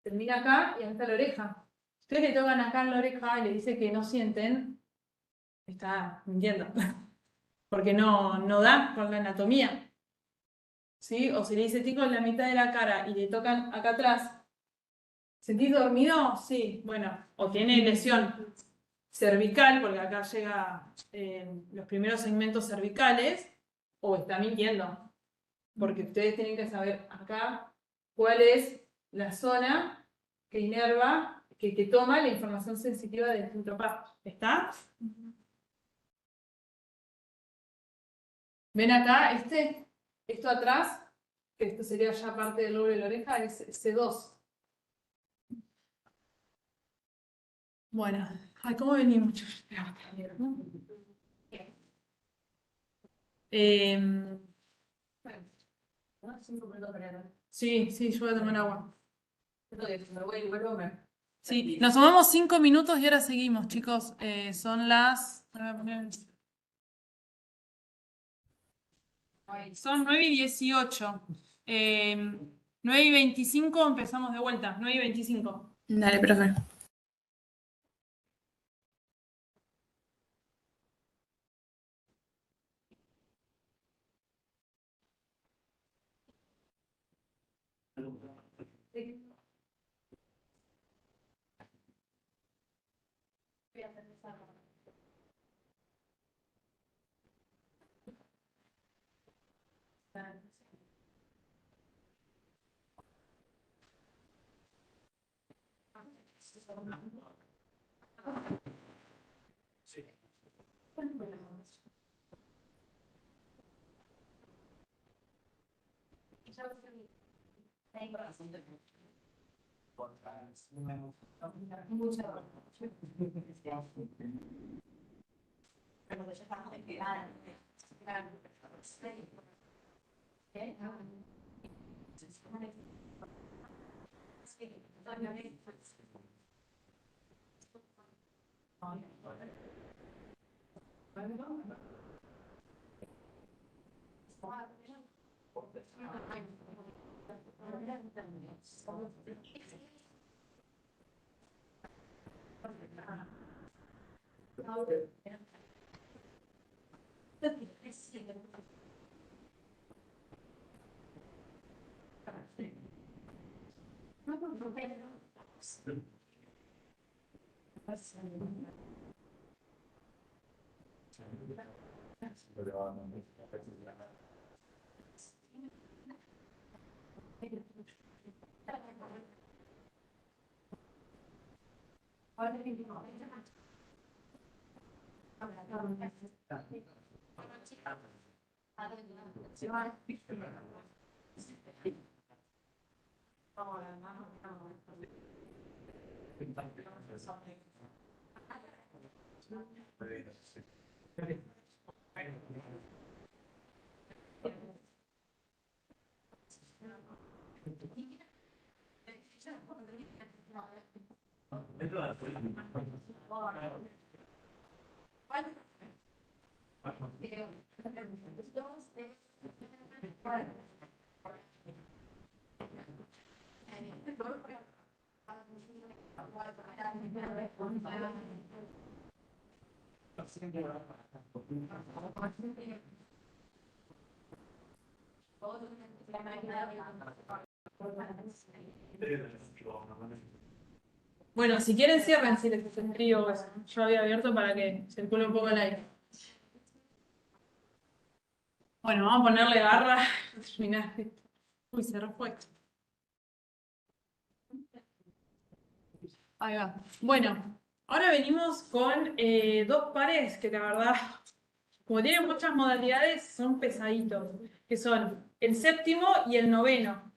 Termina acá y acá está la oreja. Ustedes le tocan acá en la oreja y le dicen que no sienten, está mintiendo. Porque no da con la anatomía. ¿Sí? O si le dice tico en la mitad de la cara y le tocan acá atrás, ¿sentís dormido? Sí, bueno, o tiene lesión cervical, porque acá llega los primeros segmentos cervicales, o está mintiendo. Porque ustedes tienen que saber acá cuál es la zona que inerva, que toma la información sensitiva del filtro PAP. ¿Está? ¿Ven acá? Esto atrás, que esto sería ya parte del lóbulo de la oreja, es C2. Bueno, ay, ¿cómo venimos? Sí, yo voy a tomar agua. Sí, nos tomamos 5 minutos y ahora seguimos, chicos. Son las... Son 9:18. 9:25 empezamos de vuelta. 9:25. Dale, profe. Bueno, si quieren cierren si les hace frío. Yo había abierto para que circule un poco el aire. Bueno, vamos a ponerle garra. Terminar. Uy, se fue. Ahí va. Bueno, ahora venimos con dos pares que la verdad, como tienen muchas modalidades, son pesaditos, que son el séptimo y el noveno.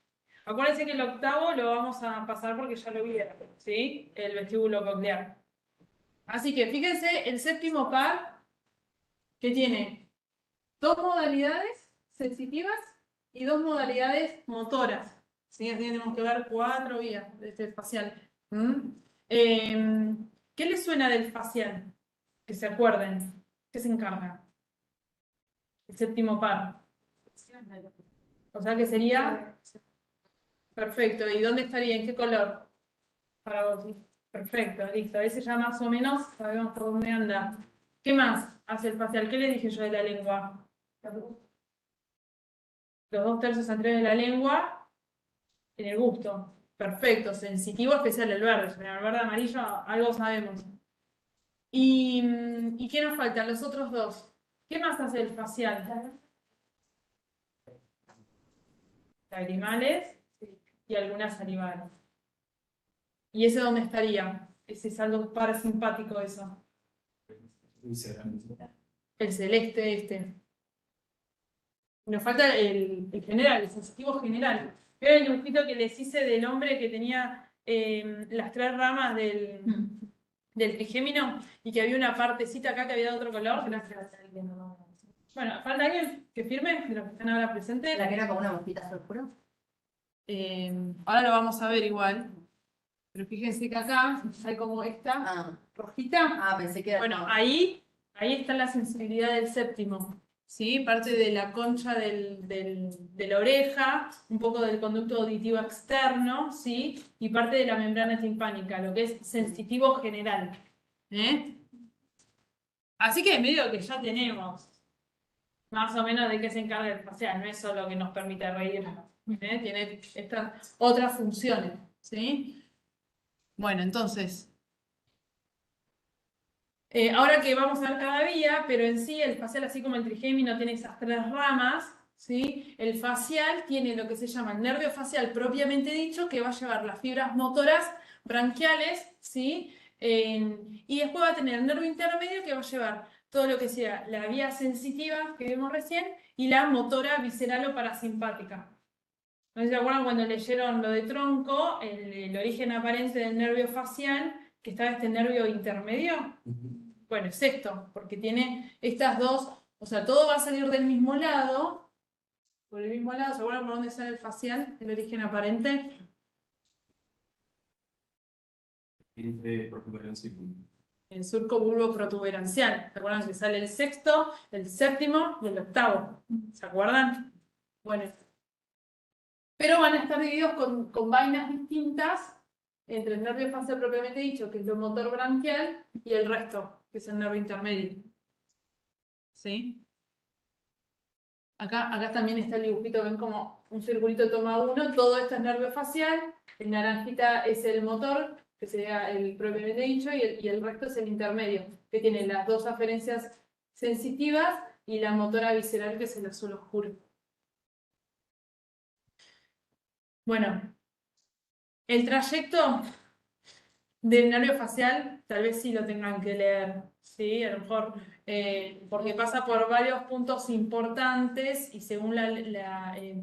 Acuérdense que el octavo lo vamos a pasar porque ya lo vieron, ¿sí? El vestíbulo coclear. Así que fíjense el séptimo par que tiene dos modalidades sensitivas y dos modalidades motoras. ¿Sí? Así que tenemos que ver 4 vías de este facial. ¿Qué les suena del facial? Que se acuerden. ¿Qué se encarga? El séptimo par. O sea que sería perfecto. ¿Y dónde estaría? ¿En qué color? Para vos. Perfecto, listo. Ese ya más o menos sabemos por dónde anda. ¿Qué más hace el facial? ¿Qué le dije yo de la lengua? Los 2/3 anteriores de la lengua en el gusto. Perfecto. Sensitivo especial el verde. El verde amarillo, algo sabemos. ¿Y qué nos faltan? Los otros dos. ¿Qué más hace el facial? Lagrimales y algunas salivales. ¿Y ese dónde estaría? Ese es algo parasimpático eso. El celeste este. Nos falta el general, el sensitivo general. Era el dibujito que les hice del hombre que tenía las 3 ramas del trigémino y que había una partecita acá que había de otro color. Bueno, ¿falta alguien que firme de los que están ahora presentes? La que era como una mosquita oscura. Ahora lo vamos a ver igual. Pero fíjense que acá hay como esta rojita. Pensé que era. Bueno, ahí está la sensibilidad del séptimo. ¿Sí? Parte de la concha de la oreja, un poco del conducto auditivo externo, ¿sí? Y parte de la membrana timpánica, lo que es sensitivo general. Así que medio que ya tenemos más o menos de qué se encarga el facial, no es solo que nos permite reír, tiene estas otras funciones, ¿sí? Bueno, entonces, ahora que vamos a ver cada vía, pero en sí el facial, así como el trigémino tiene esas 3 ramas, ¿sí? El facial tiene lo que se llama el nervio facial propiamente dicho, que va a llevar las fibras motoras branquiales, ¿sí? Y después va a tener el nervio intermedio que va a llevar todo lo que sea la vía sensitiva que vimos recién y la motora visceral o parasimpática. ¿No se acuerdan cuando leyeron lo de tronco, el origen aparente del nervio facial, que estaba este nervio intermedio? Bueno, es esto, porque tiene estas dos, o sea, todo va a salir del mismo lado, por el mismo lado. ¿Se acuerdan por dónde sale el facial, el origen aparente? Entre protuberancia y El surco bulbo protuberancial. ¿Se acuerdan que sale el sexto, el séptimo y el octavo? ¿Se acuerdan? Bueno. Pero van a estar divididos con vainas distintas entre el nervio facial propiamente dicho, que es lo motor branquial, y el resto, que es el nervio intermedio. ¿Sí? Acá también está el dibujito, ven como un circulito toma uno, todo esto es nervio facial, el naranjita es el motor, que sería el propiamente dicho, y el resto es el intermedio, que tiene las 2 aferencias sensitivas y la motora visceral, que es el azul oscuro. Bueno, el trayecto del nervio facial, tal vez sí lo tengan que leer, ¿sí? A lo mejor, porque pasa por varios puntos importantes y según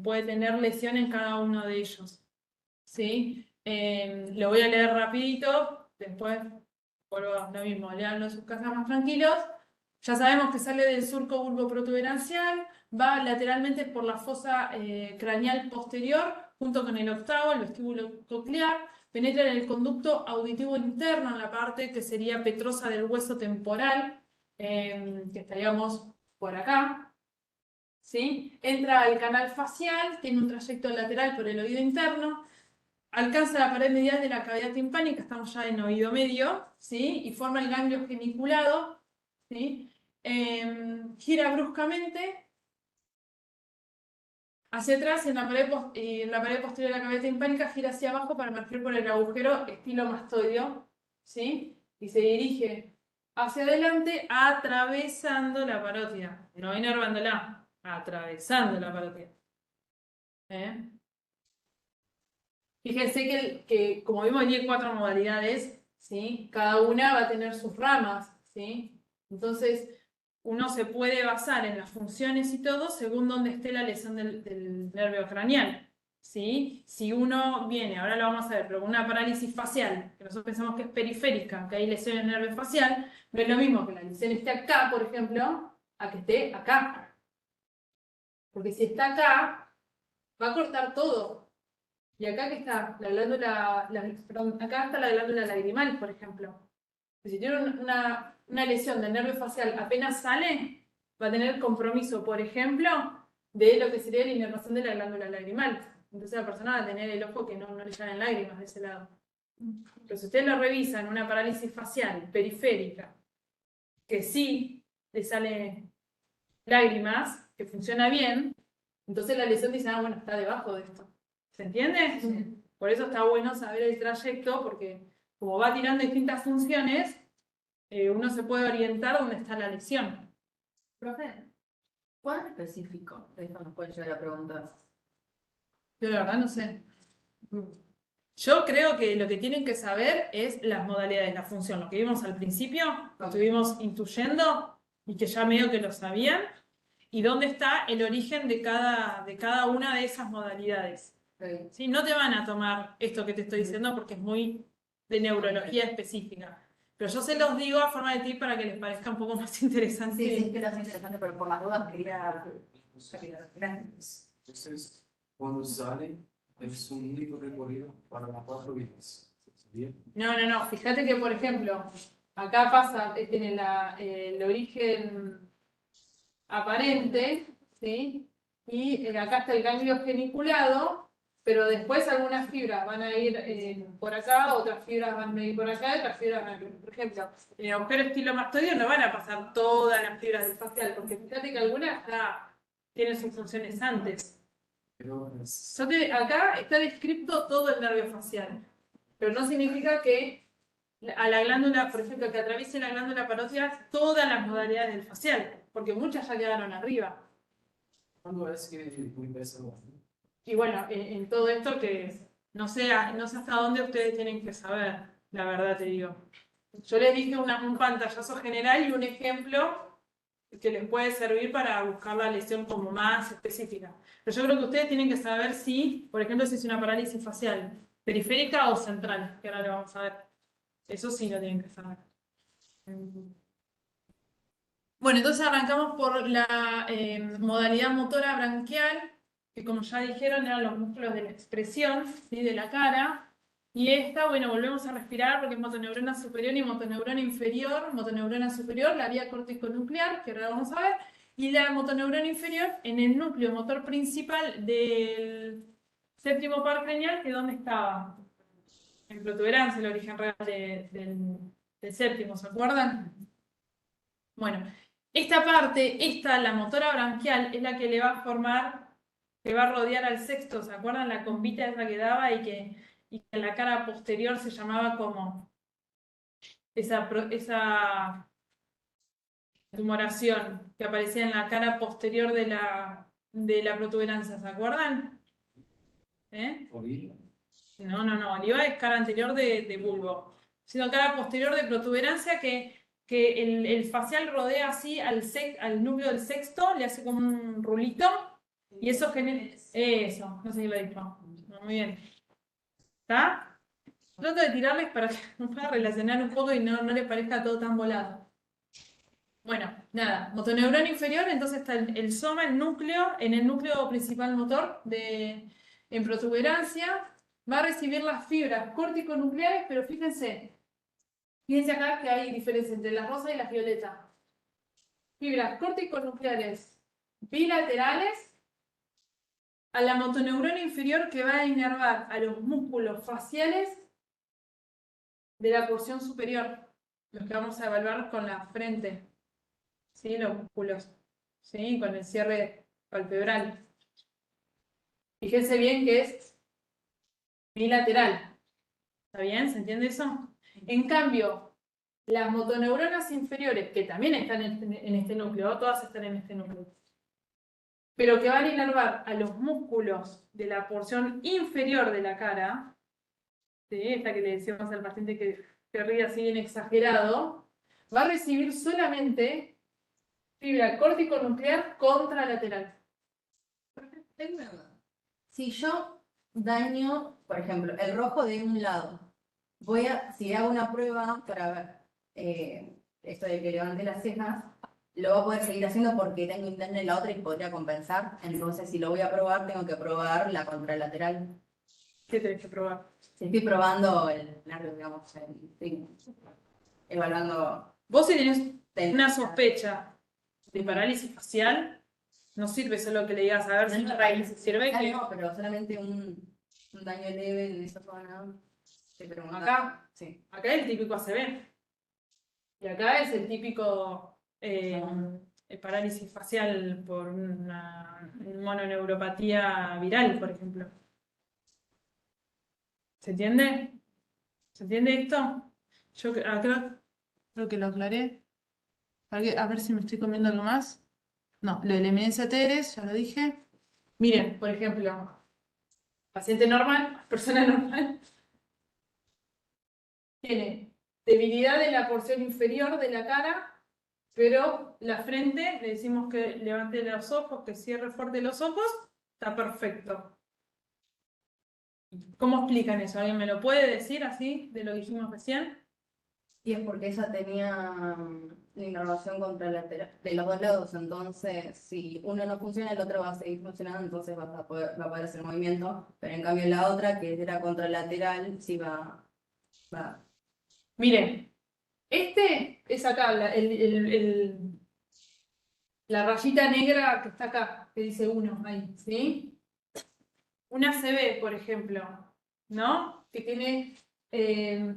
puede tener lesión en cada uno de ellos, ¿sí? Lo voy a leer rapidito, después vuelvo a lo mismo, leanlo en sus casas más tranquilos. Ya sabemos que sale del surco bulbo protuberancial, va lateralmente por la fosa craneal posterior, junto con el octavo, el vestíbulo coclear, penetra en el conducto auditivo interno, en la parte que sería petrosa del hueso temporal, que estaríamos por acá, ¿sí? Entra al canal facial, tiene un trayecto lateral por el oído interno, alcanza la pared medial de la cavidad timpánica, estamos ya en oído medio, ¿sí? Y forma el ganglio geniculado, ¿sí? Gira bruscamente hacia atrás, en la pared posterior de la cavidad timpánica, gira hacia abajo para emerger por el agujero estilo mastoideo, ¿sí? Y se dirige hacia adelante atravesando la parótida, no inervándola, atravesando la parótida. Fíjense que como vimos aquí hay 4 modalidades, ¿sí? Cada una va a tener sus ramas, ¿sí? Entonces, uno se puede basar en las funciones y todo según donde esté la lesión del nervio craneal, ¿sí? Si uno viene, ahora lo vamos a ver, pero con una parálisis facial, que nosotros pensamos que es periférica, que hay lesión en el nervio facial, no es lo mismo que la lesión esté acá, por ejemplo, a que esté acá. Porque si está acá, va a cortar todo. Y acá que está la glándula, perdón, acá está la glándula lagrimal, por ejemplo. Si tiene una lesión del nervio facial apenas sale, va a tener compromiso, por ejemplo, de lo que sería la inervación de la glándula lagrimal. Entonces la persona va a tener el ojo que no le salen lágrimas de ese lado. Pero si ustedes lo revisan, una parálisis facial periférica, que sí le salen lágrimas, que funciona bien, entonces la lesión dice, ah, bueno, está debajo de esto. ¿Se entiende? Sí. Por eso está bueno saber el trayecto, porque como va tirando distintas funciones, uno se puede orientar dónde está la lesión. Profe, ¿cuán específico de esto nos puede llegar a preguntar? Yo la verdad no sé. Yo creo que lo que tienen que saber es las modalidades, la función, lo que vimos al principio, lo estuvimos intuyendo y que ya medio que lo sabían, y dónde está el origen de cada una de esas modalidades. Sí. ¿Sí? No te van a tomar esto que te estoy diciendo porque es muy de neurología específica. Pero yo se los digo a forma de tip para que les parezca un poco más interesante. Sí, sí, que era muy interesante, pero por las dudas quería... Gracias. Entonces, cuando sale, es un único recorrido para las 4 vías. ¿Bien? No. Fíjate que, por ejemplo, acá pasa, tiene el origen aparente, ¿sí? Y acá está el ganglio geniculado, pero después algunas fibras van a ir por acá, otras fibras van a ir por acá, otras fibras van a ir, por ejemplo, en el agujero estilomastoideo no van a pasar todas las fibras del facial, porque fíjate que algunas ya tienen sus funciones antes. Pero es, Acá está descrito todo el nervio facial, pero no significa que a la glándula, por ejemplo, que atraviese la glándula parótida todas las modalidades del facial, porque muchas ya quedaron arriba. ¿cuándo es que empieza? Y bueno, en todo esto que no sé hasta dónde ustedes tienen que saber, la verdad te digo. Yo les dije un pantallazo general y un ejemplo que les puede servir para buscar la lesión como más específica. Pero yo creo que ustedes tienen que saber si, por ejemplo, si es una parálisis facial periférica o central, que ahora lo vamos a ver. Eso sí lo tienen que saber. Bueno, entonces arrancamos por la modalidad motora branquial, que como ya dijeron eran los músculos de la expresión, ¿sí? De la cara. Y esta, bueno, volvemos a respirar porque es motoneurona superior y motoneurona inferior. Motoneurona superior, la vía córtico-nuclear, que ahora vamos a ver. Y la motoneurona inferior en el núcleo motor principal del séptimo par craneal, que ¿dónde estaba? En protuberancia, el origen real del séptimo, ¿se acuerdan? Bueno, esta parte, la motora branquial, es la que le va a formar, que va a rodear al sexto, ¿se acuerdan? La combita esa que daba y que en la cara posterior se llamaba como esa tumoración que aparecía en la cara posterior de la protuberancia, ¿se acuerdan? ¿Eh? Oliva. No, oliva es cara anterior de bulbo, sino cara posterior de protuberancia que el facial rodea así al núcleo del sexto, le hace como un rulito, y eso genera... Eso, no sé si lo dijo. Muy bien. ¿Está? Trato de tirarles para que nos pueda relacionar un poco y no les parezca todo tan volado. Bueno, nada, motoneurona inferior, entonces está el soma, el núcleo, en el núcleo principal motor en protuberancia, va a recibir las fibras córtico-nucleares, pero fíjense acá que hay diferencia entre la rosa y la violeta. Fibras córtico-nucleares bilaterales a la motoneurona inferior que va a inervar a los músculos faciales de la porción superior, los que vamos a evaluar con la frente, ¿sí? Los músculos, ¿sí? Con el cierre palpebral. Fíjense bien que es bilateral. ¿Está bien? ¿Se entiende eso? En cambio, las motoneuronas inferiores, que también están en este núcleo, todas están en este núcleo, pero que van a inervar a los músculos de la porción inferior de la cara, ¿sí? Esta que le decíamos al paciente que ríe así bien exagerado, va a recibir solamente fibra córtico-nuclear contralateral. Tengo una duda. Si yo daño, por ejemplo, el rojo de un lado, si hago una prueba para ver esto de que levante las cejas, lo voy a poder seguir haciendo porque tengo interna en la otra y podría compensar. Entonces, si lo voy a probar, tengo que probar la contralateral. ¿Qué tenés que probar? Si estoy probando el nervio, digamos, sí, evaluando. Vos si tenés una sospecha de parálisis facial, No sirve solo que le digas a ver si la raíz sirve que No, pero solamente un daño leve en esa zona. Se pregunta. acá, Sí. acá es el típico ACV. Y acá es el típico parálisis facial por una mononeuropatía viral, por ejemplo. ¿Se entiende? ¿Se entiende esto? Yo creo que lo aclaré. A ver si me estoy comiendo algo más. No, lo de la eminencia Teres, ya lo dije. Miren, por ejemplo, paciente normal, persona normal, tiene debilidad de la porción inferior de la cara, pero la frente, le decimos que levante los ojos, que cierre fuerte los ojos, está perfecto. ¿Cómo explican eso? ¿Alguien me lo puede decir así, de lo que dijimos recién? Y es porque ella tenía la inervación contralateral de los dos lados, entonces si uno no funciona, el otro va a seguir funcionando, entonces va a poder hacer movimiento, pero en cambio la otra, que era contralateral, sí va. Miren, este es acá, la rayita negra que está acá, que dice 1 ahí, ¿sí? Una ACV, por ejemplo, ¿no? Que tiene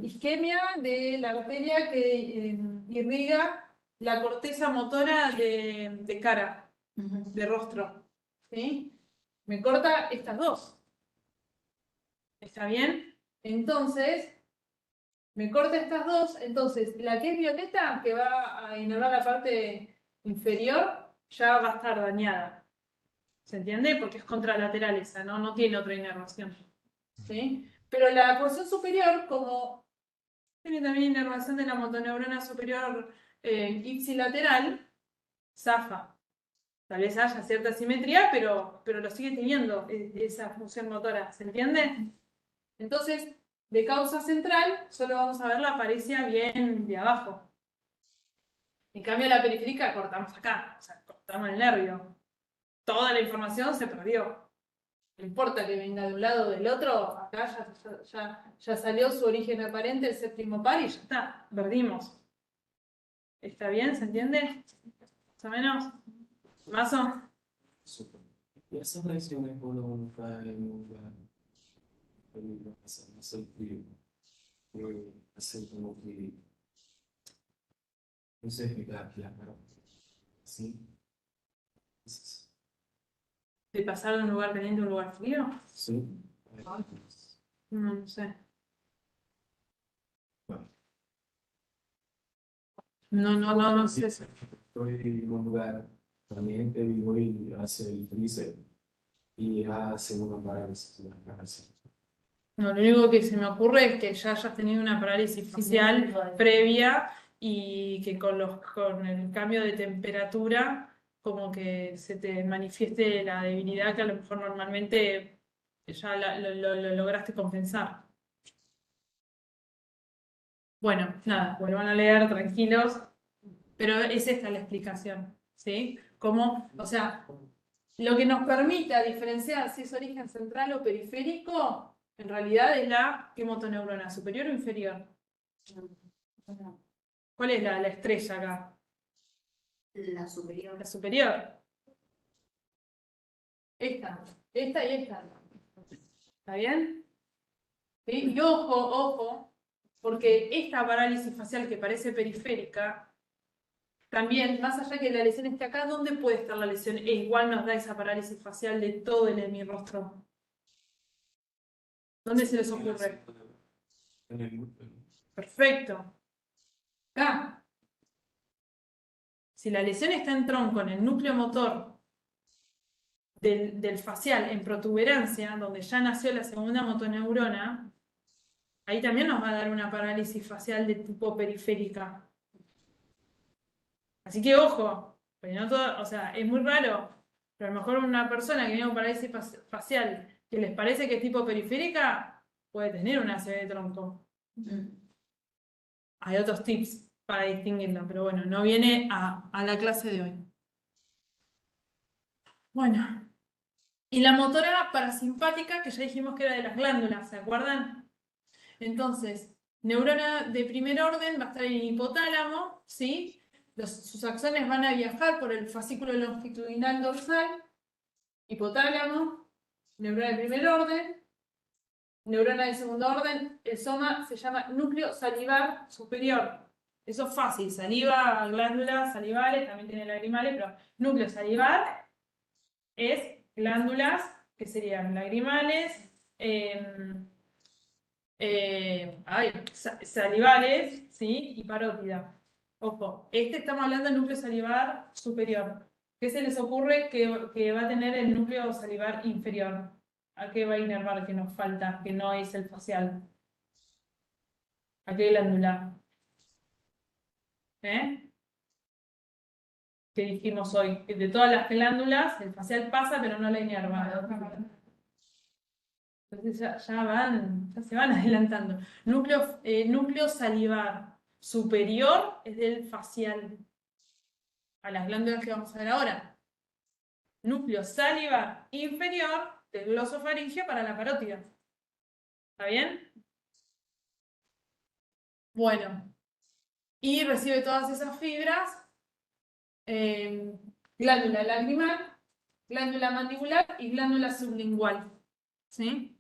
isquemia de la arteria que irriga la corteza motora de cara, de rostro, ¿sí? Me corta estas dos. ¿Está bien? Entonces, me corta estas dos, entonces la que es violeta, que va a inervar la parte inferior, ya va a estar dañada. ¿Se entiende? Porque es contralateral esa, ¿no? No tiene otra inervación. ¿Sí? Pero la porción superior, como tiene también inervación de la motoneurona superior ipsilateral, zafa. Tal vez haya cierta simetría, pero lo sigue teniendo esa función motora. ¿Se entiende? Entonces, de causa central, solo vamos a ver la apariencia bien de abajo. En cambio, la periférica cortamos acá, o sea, cortamos el nervio. Toda la información se perdió. No importa que venga de un lado o del otro, acá ya salió su origen aparente, el séptimo par, y ya está, perdimos. ¿Está bien? ¿Se entiende? ¿Más o menos? ¿Mazo? Súper. Y esas lesiones uno nunca en un lugar, hacer frío, hacer como que, no sé explicar, claro, ¿sí? Entonces, ¿De pasar de un lugar caliente a un lugar frío? sí. No sé. Bueno, No sé. estoy en un lugar caliente y voy hacia el freezer y hace una parálisis de la cabeza. No, lo único que se me ocurre es que ya hayas tenido una parálisis facial previa y que con el cambio de temperatura como que se te manifieste la debilidad que a lo mejor normalmente ya lo lograste compensar. Bueno, nada, vuelvan a leer tranquilos, pero es esta la explicación, ¿sí? Como, o sea, lo que nos permite diferenciar si es origen central o periférico, en realidad es la ¿qué motoneurona? ¿Superior o inferior? ¿Cuál es la estrella acá? La superior. La superior. Esta y esta. ¿Está bien? ¿Sí? Y ojo, porque esta parálisis facial que parece periférica, también, más allá que la lesión esté acá, ¿dónde puede estar la lesión? E igual nos da esa parálisis facial de todo el hemirrostro. ¿Dónde se les ocurre? En el glúteo. Perfecto. Acá. Si la lesión está en tronco, en el núcleo motor del facial, en protuberancia, donde ya nació la segunda motoneurona, ahí también nos va a dar una parálisis facial de tipo periférica. Así que ojo, porque no todo, o sea, es muy raro, pero a lo mejor una persona que tiene una parálisis facial que les parece que es tipo periférica, puede tener una ACV de tronco. Hay otros tips para distinguirlo, pero bueno, no viene a la clase de hoy. Bueno, y la motora parasimpática, que ya dijimos que era de las glándulas, ¿se acuerdan? Entonces, neurona de primer orden va a estar en el hipotálamo, ¿sí? sus axones van a viajar por el fascículo longitudinal dorsal, hipotálamo, neurona de primer orden, neurona de segundo orden. El soma se llama núcleo salivar superior. Eso es fácil, saliva, glándulas salivales, también tiene lagrimales, pero núcleo salivar es glándulas que serían lagrimales, salivales, ¿sí? Y parótida. Ojo, estamos hablando del núcleo salivar superior. ¿Qué se les ocurre que va a tener el núcleo salivar inferior? ¿A qué va a inervar que nos falta, que no es el facial? ¿A qué glándula? ¿Eh? ¿Qué dijimos hoy? Que de todas las glándulas, el facial pasa, pero no la inerva. Entonces ya se van adelantando. Núcleo salivar superior es del facial. A las glándulas que vamos a ver ahora. Núcleo salivar inferior del glosofaringeo para la parótida. ¿Está bien? Bueno. Y recibe todas esas fibras. Glándula lagrimal, glándula mandibular y glándula sublingual. ¿Sí?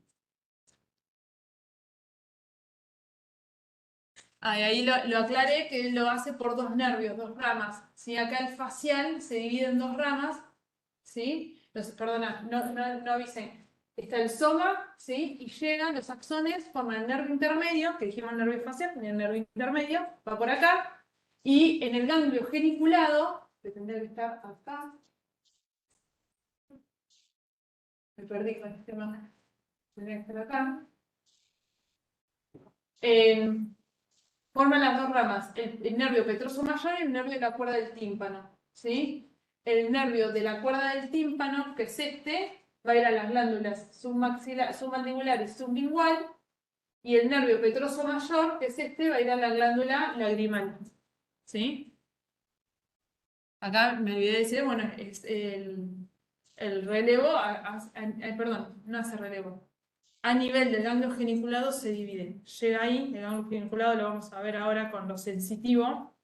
Ahí lo aclaré que lo hace por dos nervios, dos ramas. ¿Sí? Acá el facial se divide en dos ramas. ¿Sí? Perdona, no avisé. Está el soma, ¿sí? Y llegan los axones, forman el nervio intermedio, que dijimos nervio facial, el nervio intermedio, va por acá. Y en el ganglio geniculado, que tendría que estar acá. Me perdí con este tema. Tendría que estar acá. Forman las dos ramas, el nervio petroso mayor y el nervio de la cuerda del tímpano. ¿Sí? El nervio de la cuerda del tímpano, que es este, va a ir a las glándulas submandibular y sublingual. Y el nervio petroso mayor, que es este, va a ir a la glándula lagrimal. ¿Sí? Acá me olvidé de decir, bueno, es el relevo, perdón, no hace relevo. A nivel del ganglio geniculado se divide. Llega ahí, el ganglio geniculado lo vamos a ver ahora con lo sensitivo,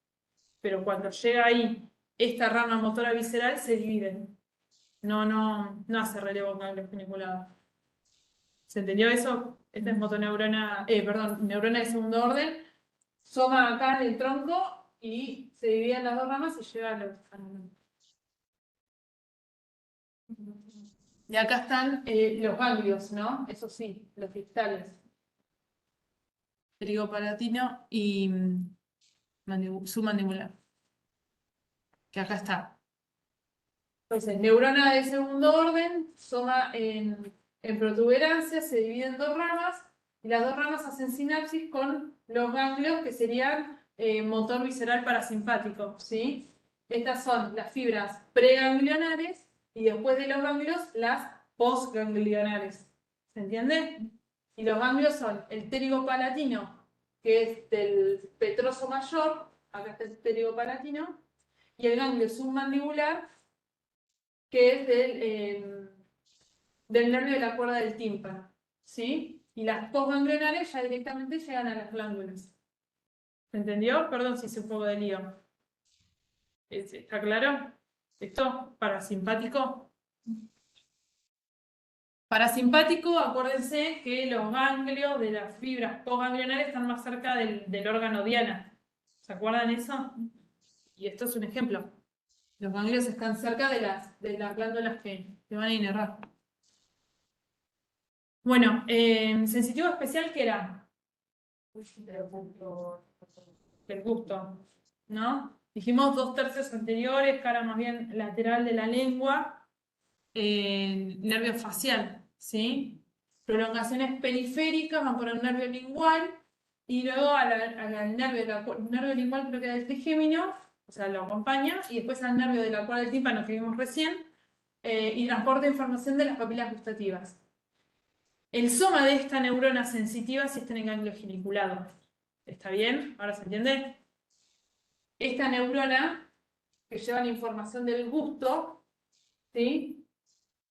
pero cuando llega ahí esta rama motora visceral se divide. No hace relevo en ganglio geniculado. ¿Se entendió eso? Esta es motoneurona, neurona de segundo orden. Soma acá en el tronco y se divide en las dos ramas y llega a los. Y acá están los ganglios, ¿no? Eso sí, los distales. Trigopalatino y submandibular. Que acá está. Entonces, neurona de segundo orden, soma en protuberancia, se divide en dos ramas, y las dos ramas hacen sinapsis con los ganglios que serían motor visceral parasimpático, ¿sí? Estas son las fibras preganglionares y después de los ganglios las postganglionares. ¿Se entiende? Y los ganglios son el pterigopalatino, que es del petroso mayor, acá está el pterigopalatino, y el ganglio submandibular, que es del nervio de la cuerda del tímpano. ¿Sí? Y las postganglionares ya directamente llegan a las glándulas. ¿Se entendió? Perdón si hice un poco de lío. ¿Está claro? ¿Esto? ¿Parasimpático? Parasimpático, acuérdense que los ganglios de las fibras postganglionares están más cerca del órgano diana. ¿Se acuerdan eso? Y esto es un ejemplo. Los ganglios están cerca de las glándulas que van a inervar. Bueno, sensitivo especial, ¿qué era? El gusto, ¿no? Dijimos 2/3 anteriores, cara más bien lateral de la lengua, nervio facial, ¿sí? Prolongaciones periféricas van por el nervio lingual y luego al nervio lingual creo que era el trigémino, o sea, lo acompaña, y después al nervio de la cuerda del tímpano que vimos recién, y transporta información de las papilas gustativas. El soma de esta neurona sensitiva sí está en el ganglio geniculado. ¿Está bien? ¿Ahora se entiende? Esta neurona que lleva la información del gusto, ¿sí?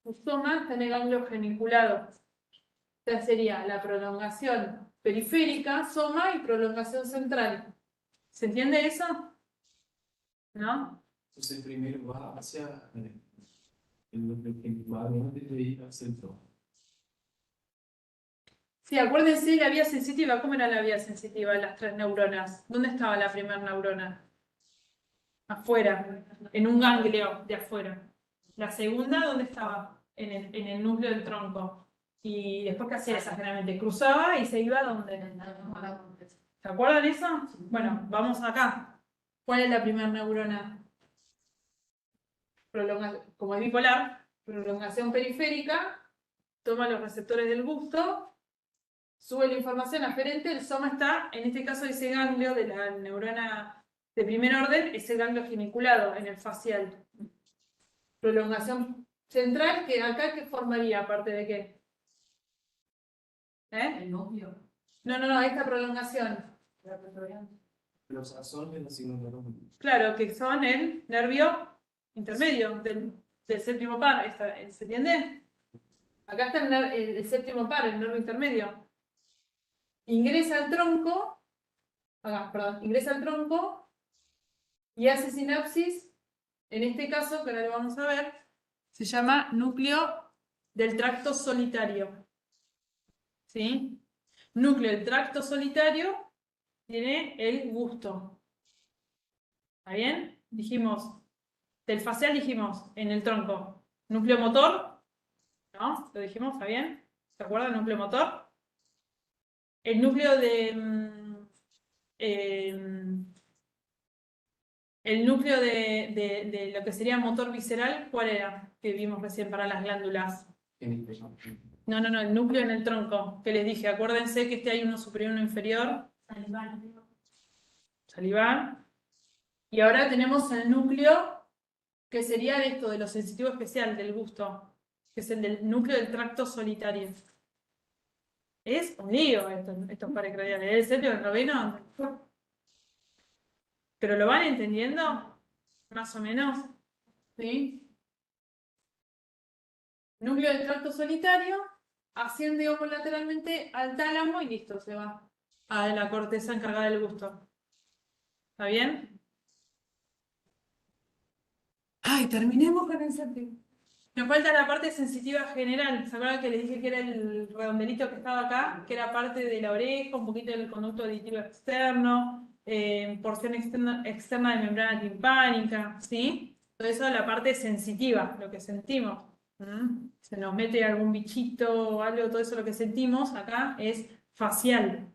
Su soma está en el ganglio geniculado. O sea, sería la prolongación periférica, soma, y prolongación central. ¿Se entiende eso? ¿no? Entonces primero va hacia el va de ahí al centro. Sí, acuérdense la vía sensitiva. ¿Cómo era la vía sensitiva de las 3 neuronas? ¿Dónde estaba la primera neurona? Afuera, en un ganglio de afuera. La segunda, ¿dónde estaba? En el núcleo del tronco. Y después, ¿qué hacía esa generalmente? Cruzaba y se iba a dónde. ¿Se acuerdan eso? Bueno, vamos acá. ¿Cuál es la primera neurona? Como es bipolar, prolongación periférica, toma los receptores del gusto, sube la información aferente, el soma está, en este caso ese ganglio de la neurona de primer orden, es el ganglio geniculado en el facial. Prolongación central, que acá, ¿qué formaría? ¿Aparte de qué? El núcleo. No, esta prolongación. Los azones, así no. Claro, que son el nervio intermedio del séptimo par. ¿Se entiende? Acá está el séptimo par, el nervio intermedio. Ingresa al tronco, ingresa al tronco y hace sinapsis. En este caso, que ahora lo vamos a ver, se llama núcleo del tracto solitario. ¿Sí? Núcleo del tracto solitario tiene el gusto. ¿Está bien? Dijimos, del facial dijimos en el tronco, núcleo motor, ¿no? Lo dijimos, ¿está bien? ¿Se acuerdan? Núcleo motor. El núcleo el núcleo de lo que sería motor visceral, ¿cuál era? Que vimos recién para las glándulas. No, el núcleo en el tronco, que les dije, acuérdense que hay uno superior y uno inferior. Salivar. Y ahora tenemos el núcleo, que sería esto, de lo sensitivo especial, del gusto, que es el del núcleo del tracto solitario. Es un lío estos pares craniales, ¿es serio? ¿El noveno? ¿Pero lo van entendiendo? Más o menos. ¿Sí? Núcleo del tracto solitario, asciende homolateralmente al tálamo y listo, se va a la corteza encargada del gusto. ¿Está bien? Ay, terminemos con el séptimo. Nos falta la parte sensitiva general. ¿Se acuerdan que les dije que era el redondelito que estaba acá? Que era parte de la oreja, un poquito del conducto auditivo externo, porción externa de membrana timpánica, ¿sí? Todo eso es la parte sensitiva, lo que sentimos. Se nos mete algún bichito o algo, todo eso lo que sentimos acá es facial.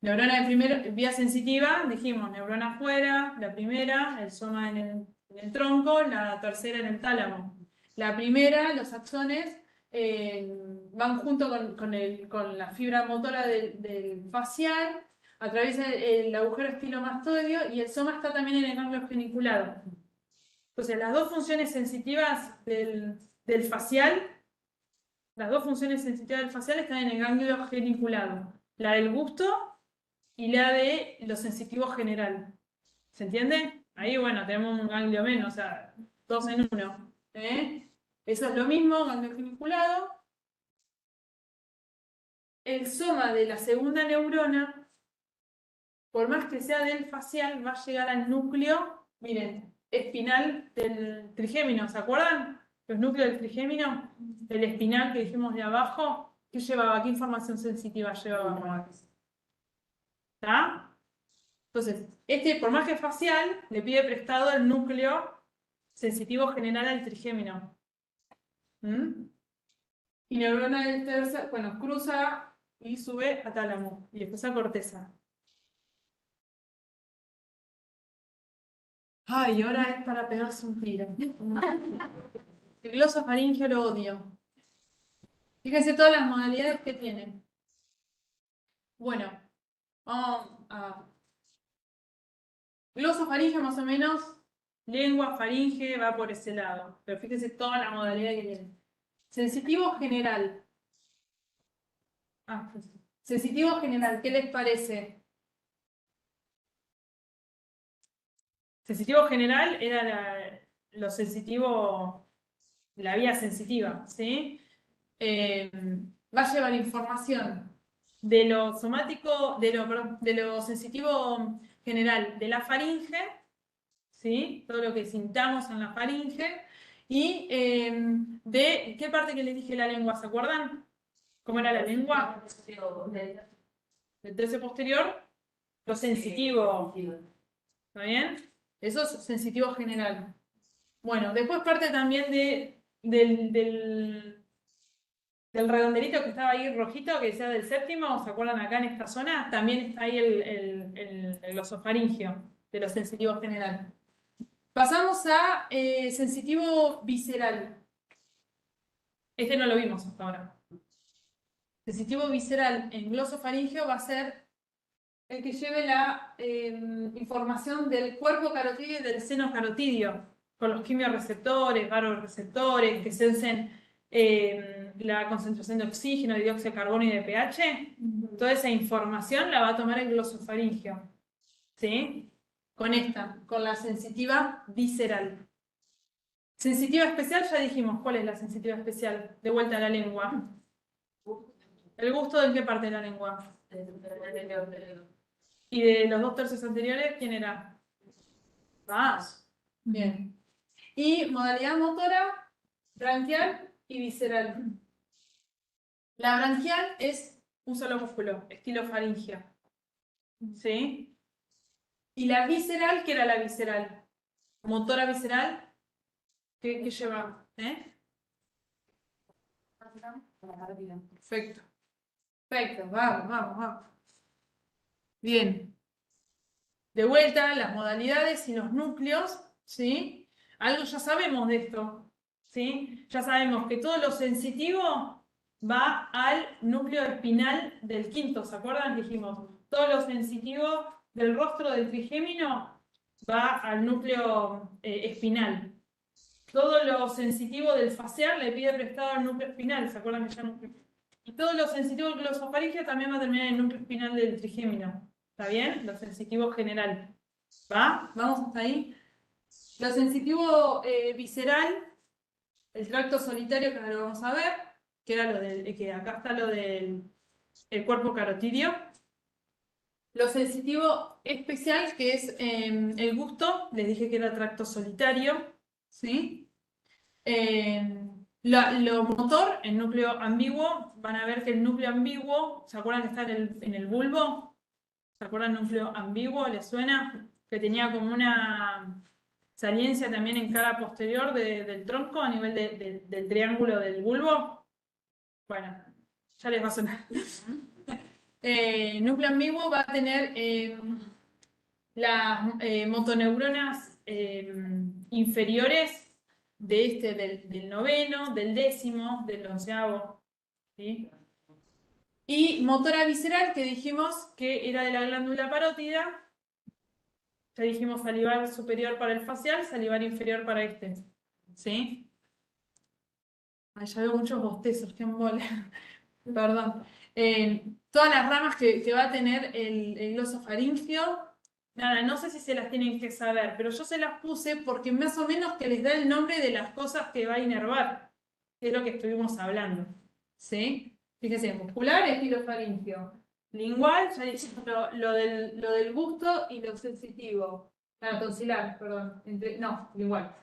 Neurona de primera vía sensitiva, dijimos, neurona afuera, la primera, el soma en el tronco, la tercera en el tálamo. La primera, los axones, van junto con la fibra motora del facial, atraviesa el agujero estilomastoideo y el soma está también en el ganglio geniculado. Entonces, las dos funciones sensitivas del facial, están en el ganglio geniculado. La del gusto y la de lo sensitivo general. ¿Se entiende? Ahí, bueno, tenemos un ganglio menos, o sea, 2 en 1. Eso es lo mismo, ganglio geniculado. El soma de la segunda neurona, por más que sea del facial, va a llegar al núcleo, miren, espinal del trigémino, ¿se acuerdan? Los núcleos del trigémino, el espinal que dijimos de abajo, ¿qué llevaba? ¿Qué información sensitiva llevaba? ¿Está? Entonces, por más que facial, le pide prestado el núcleo sensitivo general al trigémino. Y neurona del tercer, bueno, cruza y sube a tálamo, y después a corteza. Ay, ahora es para pegarse un tiro. El glosofaringeo lo odio. Fíjense todas las modalidades que tiene. Bueno, vamos a... Glosofaringeo más o menos, lengua, faringe, va por ese lado. Pero fíjense toda la modalidad que tiene. Sensitivo general. Sensitivo general, ¿qué les parece? Sensitivo general era lo sensitivo, la vía sensitiva, ¿sí? Va a llevar información de lo somático, de lo sensitivo general de la faringe ¿sí? Todo lo que sintamos en la faringe. Y de qué parte que les dije la lengua, ¿se acuerdan? ¿Cómo era la lengua? Del tercio posterior, lo sensitivo. ¿Está bien? Eso es sensitivo general. Bueno, después parte también del redondelito que estaba ahí rojito, que decía del séptimo, ¿se acuerdan acá en esta zona? También está ahí el glosofaringio de lo sensitivo general. Pasamos a sensitivo visceral. Este no lo vimos hasta ahora. Sensitivo visceral en glosofaringio va a ser el que lleve la información del cuerpo carotidio y del seno carotidio, con los quimioreceptores, varoreceptores, que sensen la concentración de oxígeno, de dióxido de carbono y de pH. Toda esa información la va a tomar el glosofaringio. ¿Sí? Con la sensitiva visceral. Sensitiva especial, ya dijimos, ¿cuál es la sensitiva especial? De vuelta a la lengua. ¿El gusto de qué parte de la lengua? ¿Y de los 2/3 anteriores, quién era? Más. Bien. Y modalidad motora, branquial y visceral. La branquial es un solo músculo, estilo faringia. ¿Sí? Y la visceral, ¿qué era la visceral? Motora visceral, ¿qué lleva? Perfecto. Perfecto, vamos. Bien. De vuelta, las modalidades y los núcleos, ¿sí? Algo ya sabemos de esto, ¿sí? Ya sabemos que todo lo sensitivo va al núcleo espinal del quinto, ¿se acuerdan? Dijimos, todo lo sensitivo del rostro del trigémino va al núcleo espinal. Todo lo sensitivo del facial le pide prestado al núcleo espinal, ¿se acuerdan que ya núcleo? Y todo lo sensitivo del glosofaringio también va a terminar en el núcleo espinal del trigémino. ¿Está bien? Lo sensitivo general. ¿Va? ¿Vamos hasta ahí? Lo sensitivo visceral, el tracto solitario, que ahora lo vamos a ver, que era lo del, que acá está lo del el cuerpo carotidio. Lo sensitivo especial, que es el gusto, les dije que era tracto solitario, ¿sí? Lo motor, el núcleo ambiguo, van a ver que el núcleo ambiguo, ¿se acuerdan que está en el bulbo? ¿Se acuerdan del núcleo ambiguo? ¿Les suena? Que tenía como una saliencia también en cara posterior del tronco a nivel del triángulo del bulbo. Bueno, ya les va a sonar. Núcleo ambiguo va a tener las motoneuronas inferiores del noveno, del décimo, del onceavo. ¿Sí? Y motora visceral, que dijimos que era de la glándula parótida. Ya dijimos salivar superior para el facial, salivar inferior para este. ¿Sí? Ay, ya veo muchos bostezos, qué embole. Perdón. Todas las ramas que va a tener el glosofaringio, nada, no sé si se las tienen que saber, pero yo se las puse porque más o menos que les da el nombre de las cosas que va a inervar, que es lo que estuvimos hablando. ¿Sí? Fíjense, muscular, estilofaringio. Lingual, ya dijimos lo del gusto y lo sensitivo. Tonsilar, perdón. Lingual.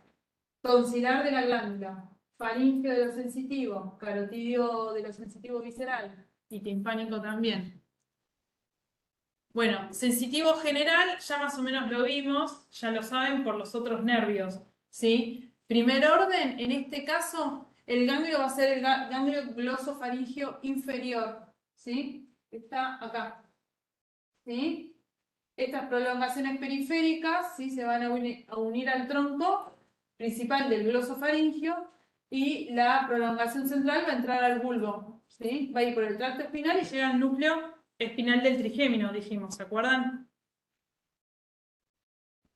Tonsilar de la glándula. Faringio de lo sensitivo. Carotidio de lo sensitivo visceral. Y timpánico también. Bueno, sensitivo general, ya más o menos lo vimos, ya lo saben por los otros nervios. ¿Sí? Primer orden, en este caso, el ganglio va a ser el ganglio glosofaringio inferior. ¿Sí? Está acá. ¿Sí? Estas prolongaciones periféricas, ¿sí? Se van a unir al tronco principal del glosofaringio y la prolongación central va a entrar al bulbo. ¿Sí? Va a ir por el tracto espinal y llega al núcleo espinal del trigémino, dijimos, ¿se acuerdan?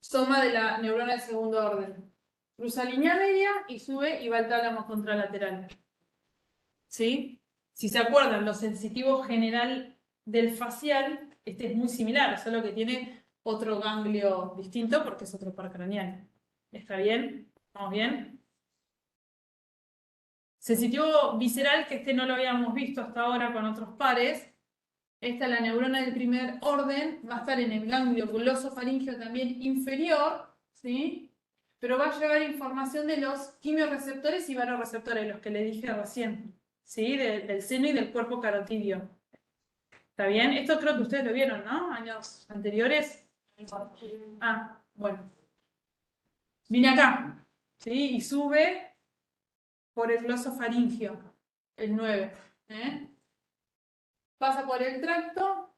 Soma de la neurona de segundo orden. Cruza línea media y sube y va al tálamo contralateral. ¿Sí? Si se acuerdan, lo sensitivo general del facial, este es muy similar, solo que tiene otro ganglio distinto porque es otro par craneal. ¿Está bien? ¿Vamos bien? Sensitivo visceral, que este no lo habíamos visto hasta ahora con otros pares. Esta es la neurona del primer orden, va a estar en el ganglio glosofaringio también inferior, ¿sí? Pero va a llevar información de los quimiorreceptores y varoreceptores, los que le dije recién, ¿sí? Del seno y del cuerpo carotidio. ¿Está bien? Esto creo que ustedes lo vieron, ¿no? Años anteriores. Ah, bueno. Viene acá, ¿sí? Y sube por el glosofaringio, el 9. ¿eh? Pasa por el tracto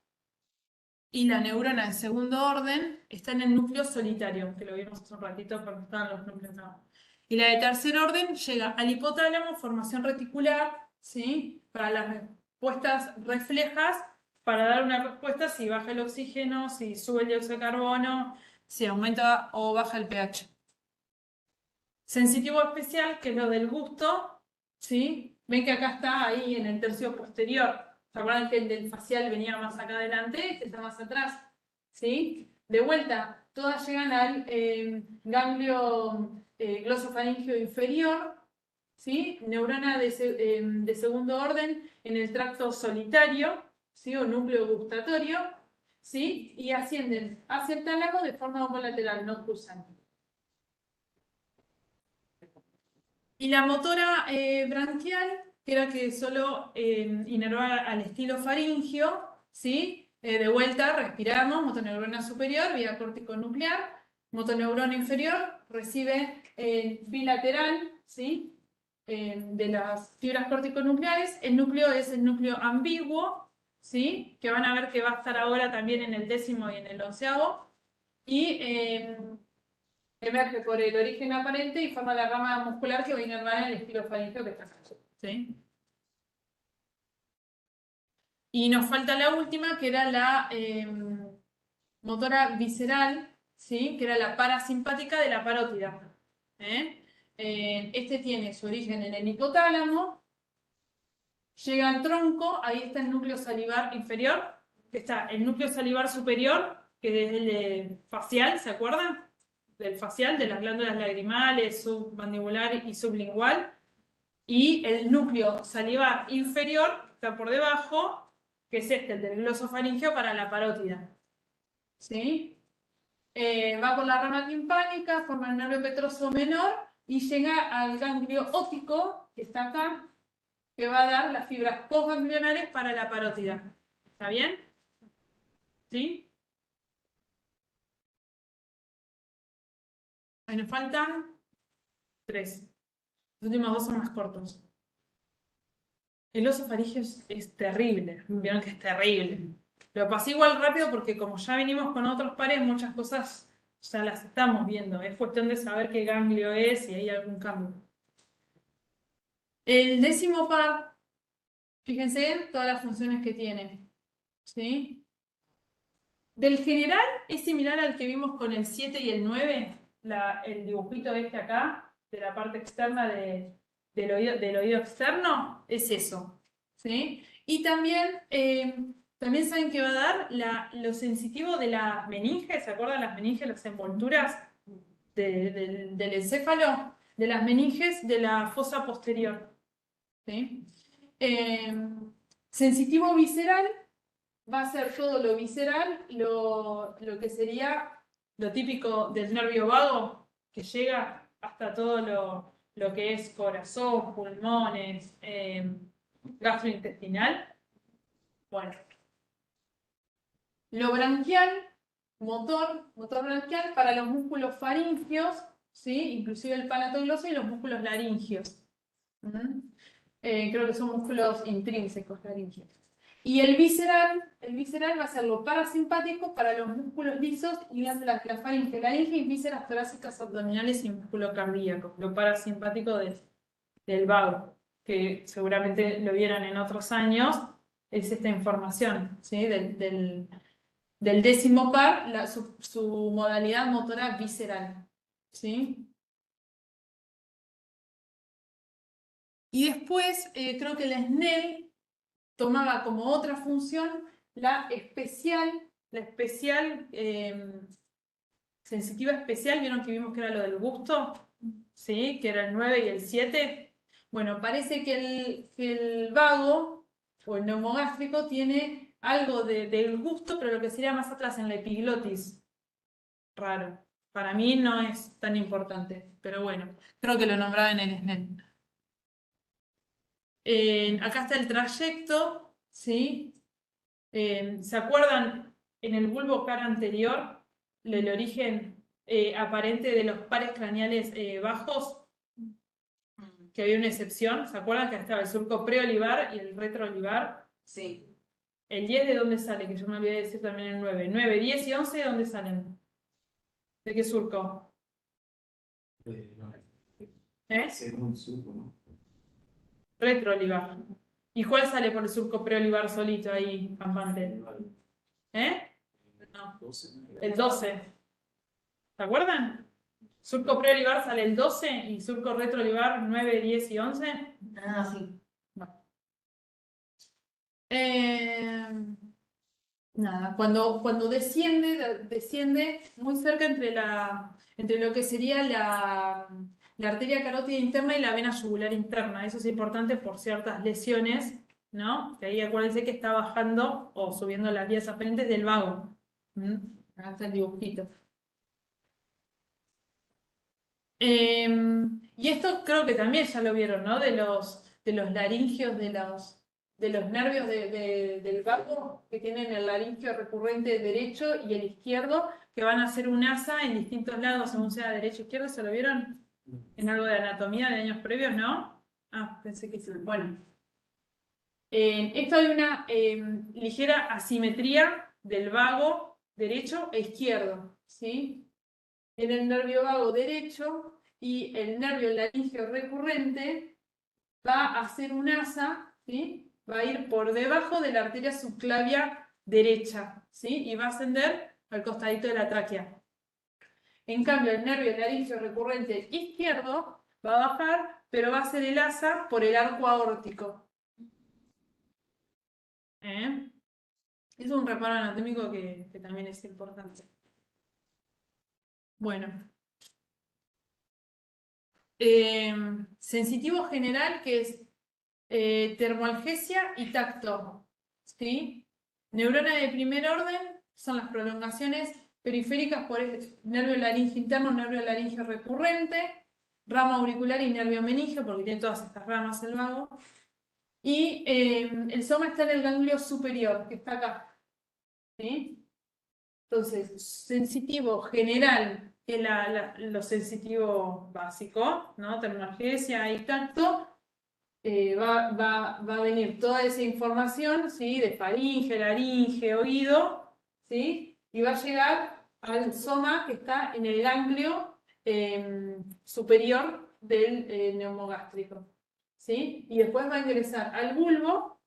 y la neurona de segundo orden está en el núcleo solitario, que lo vimos hace un ratito porque estaban los núcleos. No. Y la de tercer orden llega al hipotálamo, formación reticular, ¿sí? Para las respuestas reflejas, para dar una respuesta si baja el oxígeno, si sube el dióxido de carbono, si aumenta o baja el pH. Sensitivo especial, que es lo del gusto, ¿sí? Ven que acá está ahí en el tercio posterior. ¿Se acuerdan que el del facial venía más acá adelante? Este está más atrás, ¿sí? De vuelta, todas llegan al ganglio glosofaringio inferior, ¿sí? Neurona de segundo orden en el tracto solitario, ¿sí? O núcleo gustatorio, ¿sí? Y ascienden hacia el tálamo de forma homolateral, no cruzan. Y la motora branquial, que era que solo inervaba al estilo faringio, ¿sí? De vuelta, respiramos, motoneurona superior, vía corticonuclear, motoneurona inferior, recibe bilateral, ¿sí? De las fibras corticonucleares. El núcleo es el núcleo ambiguo, ¿sí? Que van a ver que va a estar ahora también en el 10º y en el 11º. Y emerge por el origen aparente y forma la rama muscular que va a inervar en el estilofaringio que está acá. ¿Sí? Y nos falta la última, que era la motora visceral, ¿sí? Que era la parasimpática de la parótida. Este tiene su origen en el hipotálamo, llega al tronco, ahí está el núcleo salivar inferior, que está el núcleo salivar superior, que es el facial, ¿se acuerdan? Del facial, de las glándulas lagrimales, submandibular y sublingual, y el núcleo salivar inferior, que está por debajo, que es este, el del glosofaringio para la parótida. ¿Sí? Va por la rama timpánica, forma el nervio petroso menor y llega al ganglio óptico, que está acá, que va a dar las fibras postganglionares para la parótida. ¿Está bien? ¿Sí? Ahí nos faltan 3. Los últimos 2 son más cortos. El oso faringio es terrible. Vieron que es terrible. Lo pasé igual rápido porque como ya venimos con otros pares, muchas cosas ya las estamos viendo. Es cuestión de saber qué ganglio es y hay algún cambio. El 10º par, fíjense en todas las funciones que tiene. ¿Sí? Del general es similar al que vimos con el 7 y el 9. El dibujito este acá, de la parte externa del oído externo, es eso. ¿Sí? Y también saben que va a dar lo sensitivo de las meninges. ¿Se acuerdan las meninges, las envolturas del encéfalo? De las meninges de la fosa posterior. ¿Sí? Sensitivo visceral va a ser todo lo visceral, lo que sería lo típico del nervio vago, que llega hasta todo lo que es corazón, pulmones, gastrointestinal. Bueno. Lo branquial, motor branquial para los músculos faringios, ¿sí? Inclusive el palatogloso y los músculos laringios. Creo que son músculos intrínsecos laringios. Y el visceral va a ser lo parasimpático para los músculos lisos y la faringe, laringe y vísceras torácicas abdominales y músculo cardíaco. Lo parasimpático del vago, que seguramente lo vieron en otros años, es esta información, ¿sí? Del 10º par, su modalidad motora visceral. ¿Sí? Y después, creo que el SNEL tomaba como otra función la sensitiva especial, vieron que vimos que era lo del gusto, ¿sí? Que era el 9 y el 7. Bueno, parece que el vago o el neumogástrico tiene algo del gusto, pero lo que sería más atrás en la epiglotis. Raro. Para mí no es tan importante, pero bueno, creo que lo nombraba en el SNEL. Acá está el trayecto, ¿sí? ¿Se acuerdan en el bulbo cara anterior, el origen aparente de los pares craneales bajos? Que había una excepción, ¿se acuerdan que estaba el surco preolivar y el retroolivar? Sí. ¿El 10 de dónde sale? Que yo me olvidé de decir también el 9. 9, 10 y 11, ¿de dónde salen? ¿De qué surco? No, ¿Eh? según surco, ¿no? Retroolivar. ¿Y cuál sale por el surco preolivar solito ahí, campante? ¿Eh? No, 12. el 12. ¿Se acuerdan? Surco preolivar sale el 12 y surco retroolivar 9, 10 y 11. Ah, sí. Nada, cuando desciende muy cerca entre lo que sería la arteria carótida interna y la vena yugular interna. Eso es importante por ciertas lesiones, ¿no? Que ahí acuérdense que está bajando o subiendo las vías aferentes del vago. ¿Mm? Acá está el dibujito. Y esto creo que también ya lo vieron, ¿no? De los laringios, de los nervios del vago que tienen el laringio recurrente derecho y el izquierdo, que van a hacer un asa en distintos lados, según sea derecho o izquierdo. ¿Se lo vieron en algo de anatomía de años previos, no? Ah, pensé que sí. Bueno. Esto hay una ligera asimetría del vago derecho e izquierdo, ¿sí? En el nervio vago derecho y el nervio laringio recurrente va a hacer un asa, ¿sí? Va a ir por debajo de la arteria subclavia derecha, ¿sí? Y va a ascender al costadito de la tráquea. En cambio, el nervio laringio recurrente izquierdo va a bajar, pero va a hacer el asa por el arco aórtico. Es un reparo anatómico que también es importante. Bueno. Sensitivo general, que es termoalgesia y tacto, ¿sí? Neurona de primer orden son las prolongaciones periféricas por el nervio laringio interno, nervio laringio recurrente, rama auricular y nervio meningio, porque tiene todas estas ramas el vago. Y el soma está en el ganglio superior, que está acá, ¿sí? Entonces, sensitivo general, que es lo sensitivo básico, ¿no? Termoalgesia y tacto, va a venir toda esa información, ¿sí? De faringe, laringe, oído, ¿sí? Y va a llegar al soma que está en el ganglio superior del neumogástrico, ¿sí? Y después va a ingresar al bulbo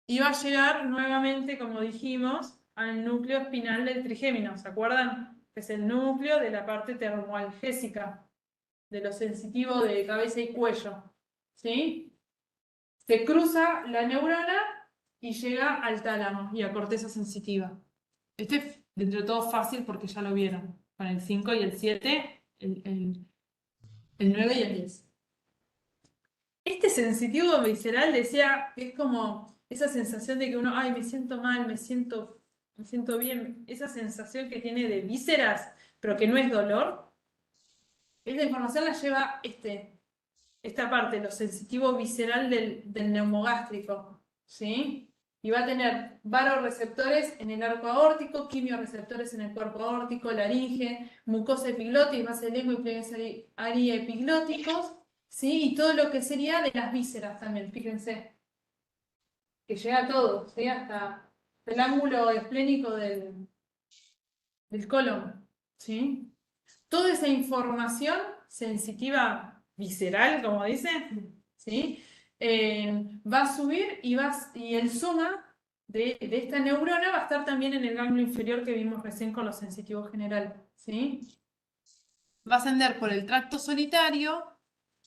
y va a llegar nuevamente, como dijimos, al núcleo espinal del trigémino, ¿se acuerdan? Que es el núcleo de la parte termoalgésica, de lo sensitivo de cabeza y cuello, ¿sí? Se cruza la neurona y llega al tálamo y a corteza sensitiva. Este es, dentro de todo, fácil porque ya lo vieron, con el 5 y el 7, el 9 y el 10. Este sensitivo visceral decía que es como esa sensación de que uno, ay, me siento mal, me siento bien, esa sensación que tiene de vísceras, pero que no es dolor. Esta información la lleva esta parte, lo sensitivo visceral del neumogástrico, ¿sí? Y va a tener varoreceptores en el arco aórtico, quimioreceptores en el cuerpo aórtico, laringe, mucosa epiglotis, base de lengua y pliegues aria epiglóticos, ¿sí? Y todo lo que sería de las vísceras también, fíjense. Que llega a todo, ¿sí? Hasta el ángulo esplénico del colon, ¿sí? Toda esa información sensitiva visceral, como dice, ¿sí? Va a subir y el soma de esta neurona va a estar también en el ganglio inferior que vimos recién con los sensitivos general, ¿sí? Va a ascender por el tracto solitario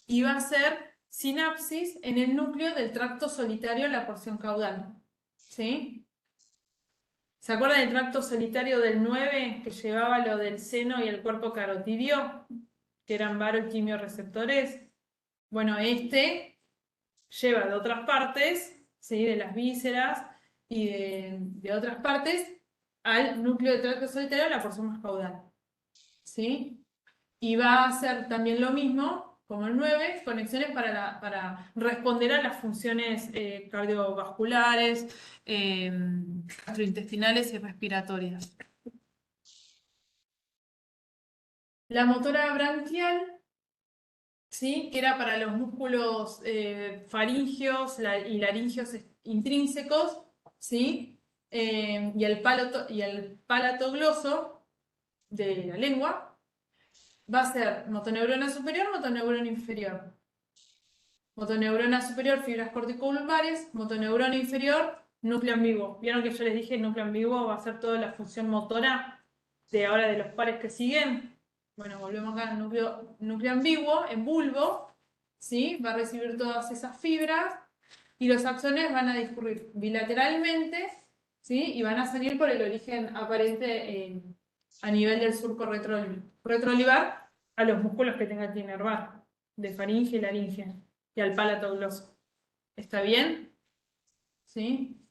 y va a hacer sinapsis en el núcleo del tracto solitario en la porción caudal, ¿sí? ¿Se acuerdan del tracto solitario del 9 que llevaba lo del seno y el cuerpo carotidio? Que eran varo y quimioreceptores. Bueno, este lleva de otras partes, ¿sí? De las vísceras y de otras partes, al núcleo de tracto solitario, la porción más caudal. ¿Sí? Y va a hacer también lo mismo, como el 9, conexiones para responder a las funciones cardiovasculares, gastrointestinales y respiratorias. La motora branquial, ¿sí? Que era para los músculos faringeos y laringeos intrínsecos, ¿sí? Y el palato gloso de la lengua, va a ser motoneurona superior, motoneurona inferior. Motoneurona superior, fibras corticobulbares, motoneurona inferior, núcleo ambiguo. Vieron que yo les dije, el núcleo ambiguo va a ser toda la función motora de ahora de los pares que siguen. Bueno, volvemos acá al núcleo ambiguo, en bulbo, ¿sí? Va a recibir todas esas fibras y los axones van a discurrir bilateralmente, ¿sí? Y van a salir por el origen aparente a nivel del surco retroolivar a los músculos que tenga que inervar, de faringe y laringe, y al palato gloso. ¿Está bien? ¿Sí?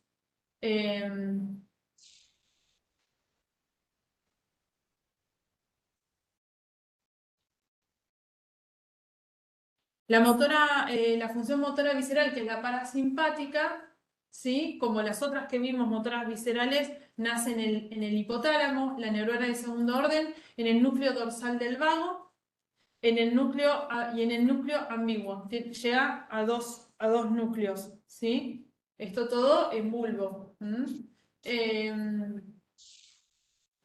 La función motora visceral, que es la parasimpática, ¿sí? Como las otras que vimos, motoras viscerales, nace en el hipotálamo, la neurona de segundo orden, en el núcleo dorsal del vago, y en el núcleo ambiguo. Llega a dos núcleos, ¿sí? Esto todo en bulbo.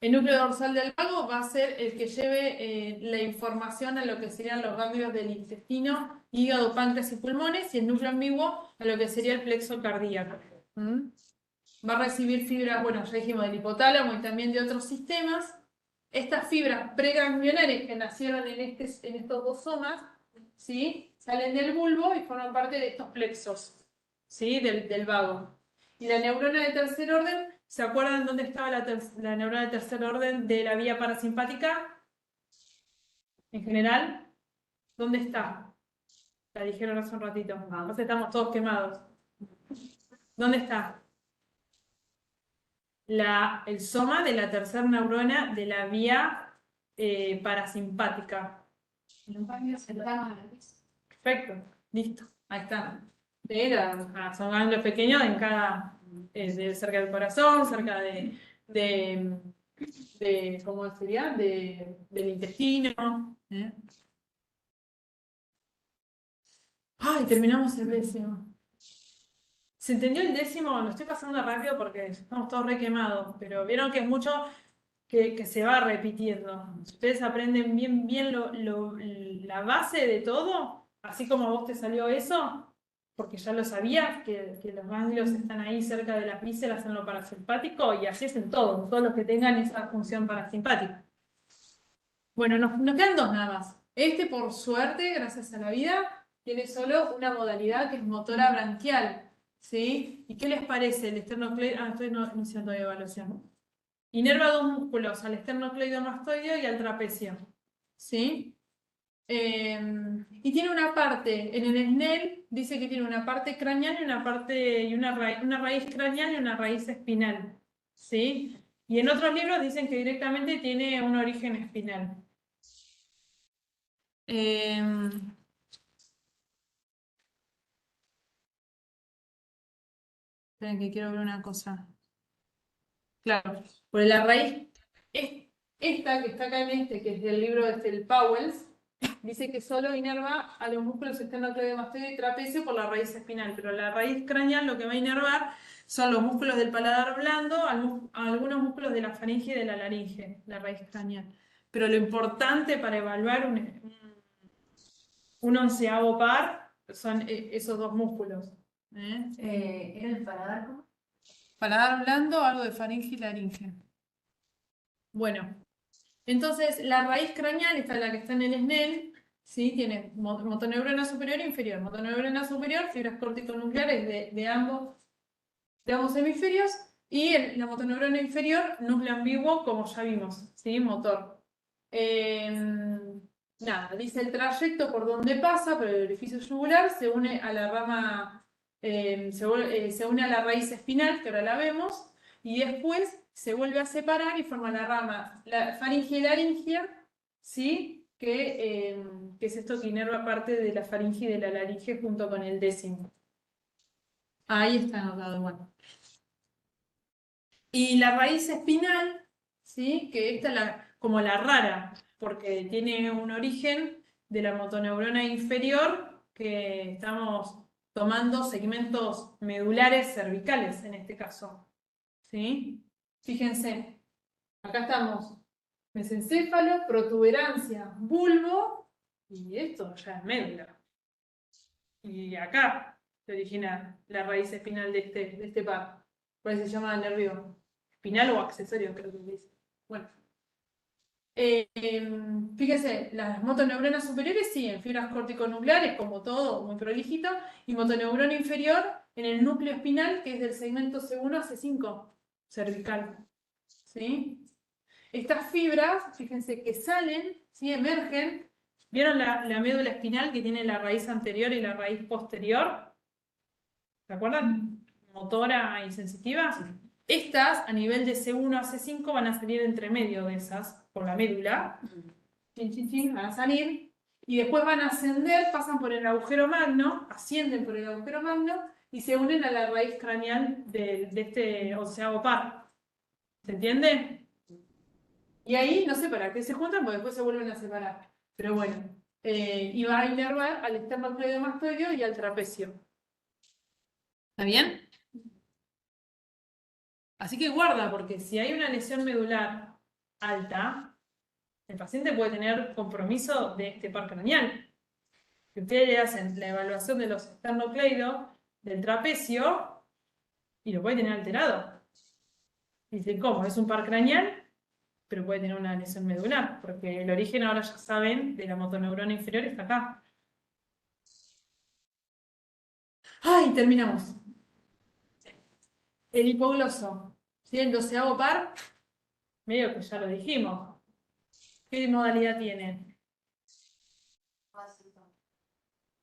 El núcleo dorsal del vago va a ser el que lleve la información a lo que serían los ganglios del intestino, hígado, páncreas y pulmones, y el núcleo ambiguo a lo que sería el plexo cardíaco. Va a recibir fibras, bueno, ya dijimos del hipotálamo y también de otros sistemas. Estas fibras preganglionares que nacieron en estos dos somas, ¿sí? Salen del bulbo y forman parte de estos plexos, ¿sí? Del vago. Y la neurona de tercer orden, ¿se acuerdan dónde estaba la neurona de tercer orden de la vía parasimpática? En general, ¿dónde está? La dijeron hace un ratito. Entonces estamos todos quemados. ¿Dónde está? El soma de la tercera neurona de la vía parasimpática. Perfecto, listo, ahí está. Son ganglios pequeños en cada, cerca del corazón, cerca ¿cómo sería? Del intestino. Ay, terminamos el 10º. ¿Se entendió el 10º? Lo estoy pasando rápido porque estamos todos re quemados, pero vieron que es mucho que se va repitiendo. Si ustedes aprenden bien la base de todo, así como a vos te salió eso, porque ya lo sabías, que los ganglios están ahí cerca de las vísceras en lo parasimpático, y así es en todos los que tengan esa función parasimpática. Bueno, nos quedan dos nada más. Este, por suerte, gracias a la vida, tiene solo una modalidad que es motora branquial. ¿Sí? ¿Y qué les parece el esternocleido? Estoy iniciando todavía evaluación. Inerva dos músculos, al esternocleidomastoideo y al trapecio. ¿Sí? Y tiene una parte, en el SNEL dice que tiene una parte craneal y una raíz craneal y una raíz espinal. ¿Sí? Y en otros libros dicen que directamente tiene un origen espinal. Esperen que quiero ver una cosa. Claro, por la raíz, esta que está acá en que es del libro el Powells, dice que solo inerva a los músculos esternocleidomastoideo y trapecio por la raíz espinal, pero la raíz craneal lo que va a inervar son los músculos del paladar blando, algunos músculos de la faringe y de la laringe, la raíz craneal. Pero lo importante para evaluar un onceavo par son esos dos músculos. ¿Era el paladar cómo? Paladar blando, algo de faringe y laringe. Bueno, entonces la raíz craneal, esta es la que está en el SNEL, ¿sí? Tiene motoneurona superior e inferior. Motoneurona superior, fibras corticonucleares de ambos hemisferios, y la motoneurona inferior, núcleo ambiguo, como ya vimos, ¿sí? Motor. Nada, dice el trayecto por donde pasa, pero el orificio yugular se une a la rama, se une a la raíz espinal, que ahora la vemos, y después se vuelve a separar y forma la rama, la faringe y laringia, ¿sí? Que es esto que inerva parte de la faringe y de la laringe junto con el décimo. Ahí está anotado, bueno. Y la raíz espinal, ¿sí? Que esta es como la rara, porque tiene un origen de la motoneurona inferior, que estamos tomando segmentos medulares cervicales en este caso. ¿Sí? Fíjense, acá estamos, mesencéfalo, protuberancia, bulbo, y esto ya es médula. Y acá se origina la raíz espinal de este par. Por eso se llama nervio espinal o accesorio, creo que dice. Bueno. Fíjense, las motoneuronas superiores sí, en fibras corticonucleares, como todo, muy prolijito, y motoneurona inferior en el núcleo espinal, que es del segmento C1 a C5, cervical. ¿Sí? Estas fibras, fíjense que salen, ¿sí? Emergen. ¿Vieron la médula espinal que tiene la raíz anterior y la raíz posterior? ¿Se acuerdan? Motora y sensitiva. Estas, a nivel de C1 a C5, van a salir entre medio de esas, por la médula. Chin, chin, chin, van a salir. Y después van a ascender, pasan por el agujero magno, ascienden por el agujero magno y se unen a la raíz craneal de este onceavo par. ¿Se entiende? Y ahí, no sé para qué se juntan, porque después se vuelven a separar. Pero bueno, y va a inervar al esternocleidomastoideo y al trapecio. ¿Está bien? Así que guarda, porque si hay una lesión medular alta, el paciente puede tener compromiso de este par craneal. Que ustedes le hacen la evaluación de los esternocleidos del trapecio y lo puede tener alterado. Y dicen, ¿cómo? ¿Es un par craneal? Pero puede tener una lesión medular, porque el origen ahora ya saben de la motoneurona inferior está acá. ¡Ay! Terminamos. El hipogloso, ¿sí? El 12º par, medio que ya lo dijimos. ¿Qué modalidad tiene?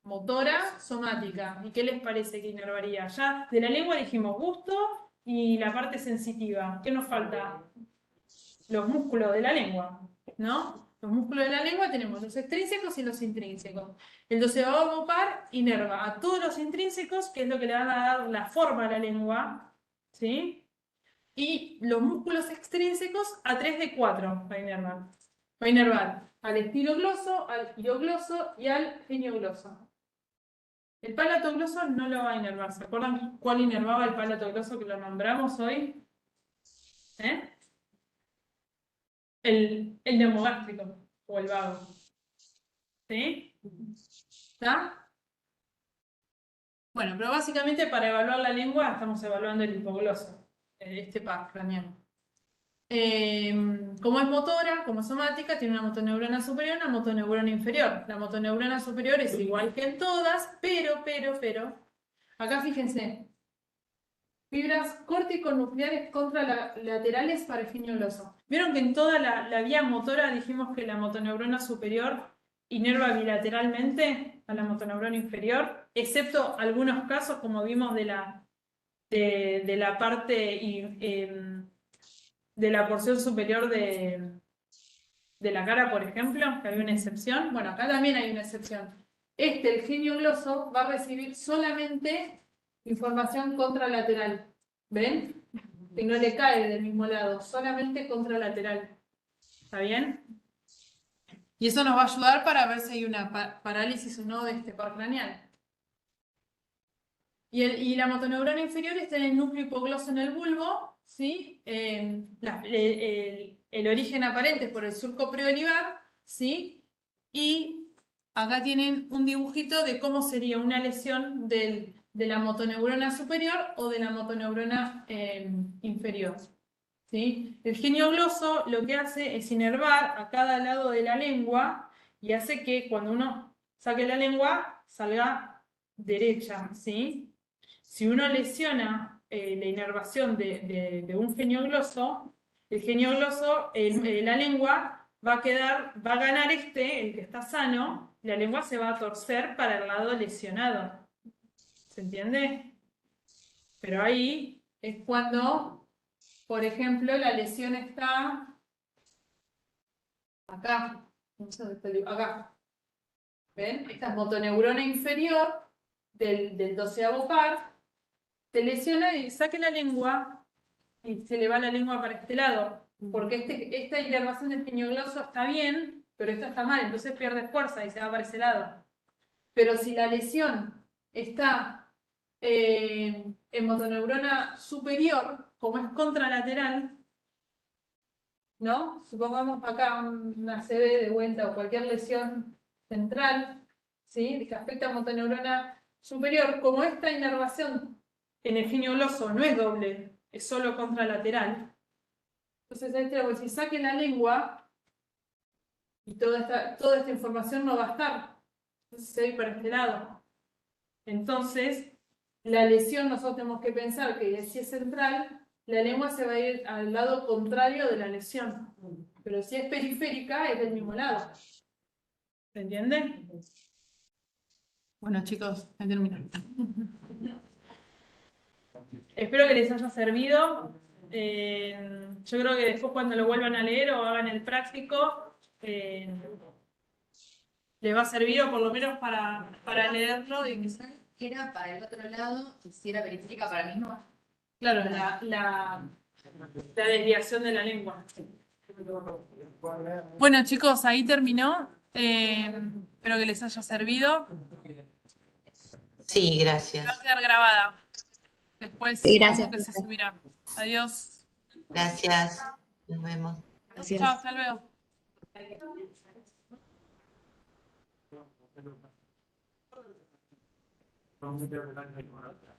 Motora, somática. ¿Y qué les parece que inervaría? Ya de la lengua dijimos gusto y la parte sensitiva. ¿Qué nos falta? Los músculos de la lengua, ¿no? Los músculos de la lengua tenemos los extrínsecos y los intrínsecos. El 12º par inerva a todos los intrínsecos, que es lo que le van a dar la forma a la lengua, ¿sí? Y los músculos extrínsecos a 3 de 4 va a inervar. Va a inervar al estilogloso, al hierogloso y al geniogloso. El palatogloso no lo va a inervar. ¿Se acuerdan cuál inervaba el palatogloso que lo nombramos hoy? ¿Eh? El neumogástrico o el vago. ¿Sí? ¿Está? Bueno, pero básicamente para evaluar la lengua estamos evaluando el hipogloso, este par craneano. Como es motora, como somática, tiene una motoneurona superior y una motoneurona inferior. La motoneurona superior es igual que en todas, pero, acá fíjense, fibras corticonucleares contralaterales para el geniogloso. ¿Vieron que en toda la vía motora dijimos que la motoneurona superior inerva bilateralmente a la motoneurona inferior? Excepto algunos casos, como vimos de la parte de la porción superior de la cara, por ejemplo, que había una excepción. Bueno, acá también hay una excepción. El geniogloso va a recibir solamente información contralateral. ¿Ven? Que no le cae del mismo lado, solamente contralateral. ¿Está bien? Y eso nos va a ayudar para ver si hay una parálisis o no de este par craneal. Y la motoneurona inferior está en el núcleo hipogloso en el bulbo, ¿sí? El origen aparente es por el surco preolivar, ¿sí? Y acá tienen un dibujito de cómo sería una lesión de la motoneurona superior o de la motoneurona inferior, ¿sí? El geniogloso lo que hace es inervar a cada lado de la lengua y hace que cuando uno saque la lengua salga derecha, ¿sí? Si uno lesiona la inervación de un geniogloso, el geniogloso, la lengua va a ganar el que está sano, y la lengua se va a torcer para el lado lesionado. ¿Se entiende? Pero ahí es cuando por ejemplo, la lesión está acá. No sé dónde está el- acá. ¿Ven? Esta es motoneurona inferior del 12º par. Se lesiona y saque la lengua y se le va la lengua para este lado. Porque esta inervación del piñogloso está bien, pero esta está mal, entonces pierde fuerza y se va para ese lado. Pero si la lesión está en motoneurona superior, como es contralateral, ¿no? Supongamos acá una CB de vuelta o cualquier lesión central, ¿sí? Que afecta a motoneurona superior, como esta inervación en el giñogloso no es doble, es solo contralateral. Entonces, si saquen la lengua y toda esta información no va a estar. Entonces se va a ir para este lado. Entonces, la lesión nosotros tenemos que pensar que si es central, la lengua se va a ir al lado contrario de la lesión. Pero si es periférica, es del mismo lado. ¿Se entiende? Bueno, chicos, ya terminé. Espero que les haya servido. Yo creo que después cuando lo vuelvan a leer o hagan el práctico, les va a servir o por lo menos para leerlo y que Era para el otro lado, y si era periférica para mí no. claro, la desviación de la lengua. Bueno, chicos, ahí terminó. Espero que les haya servido. Sí, Va a gracias. quedar grabada. Después Sí, gracias, que se subirá. Adiós. Gracias. Nos vemos. Chao, hasta luego. Vamos a terminar con otra.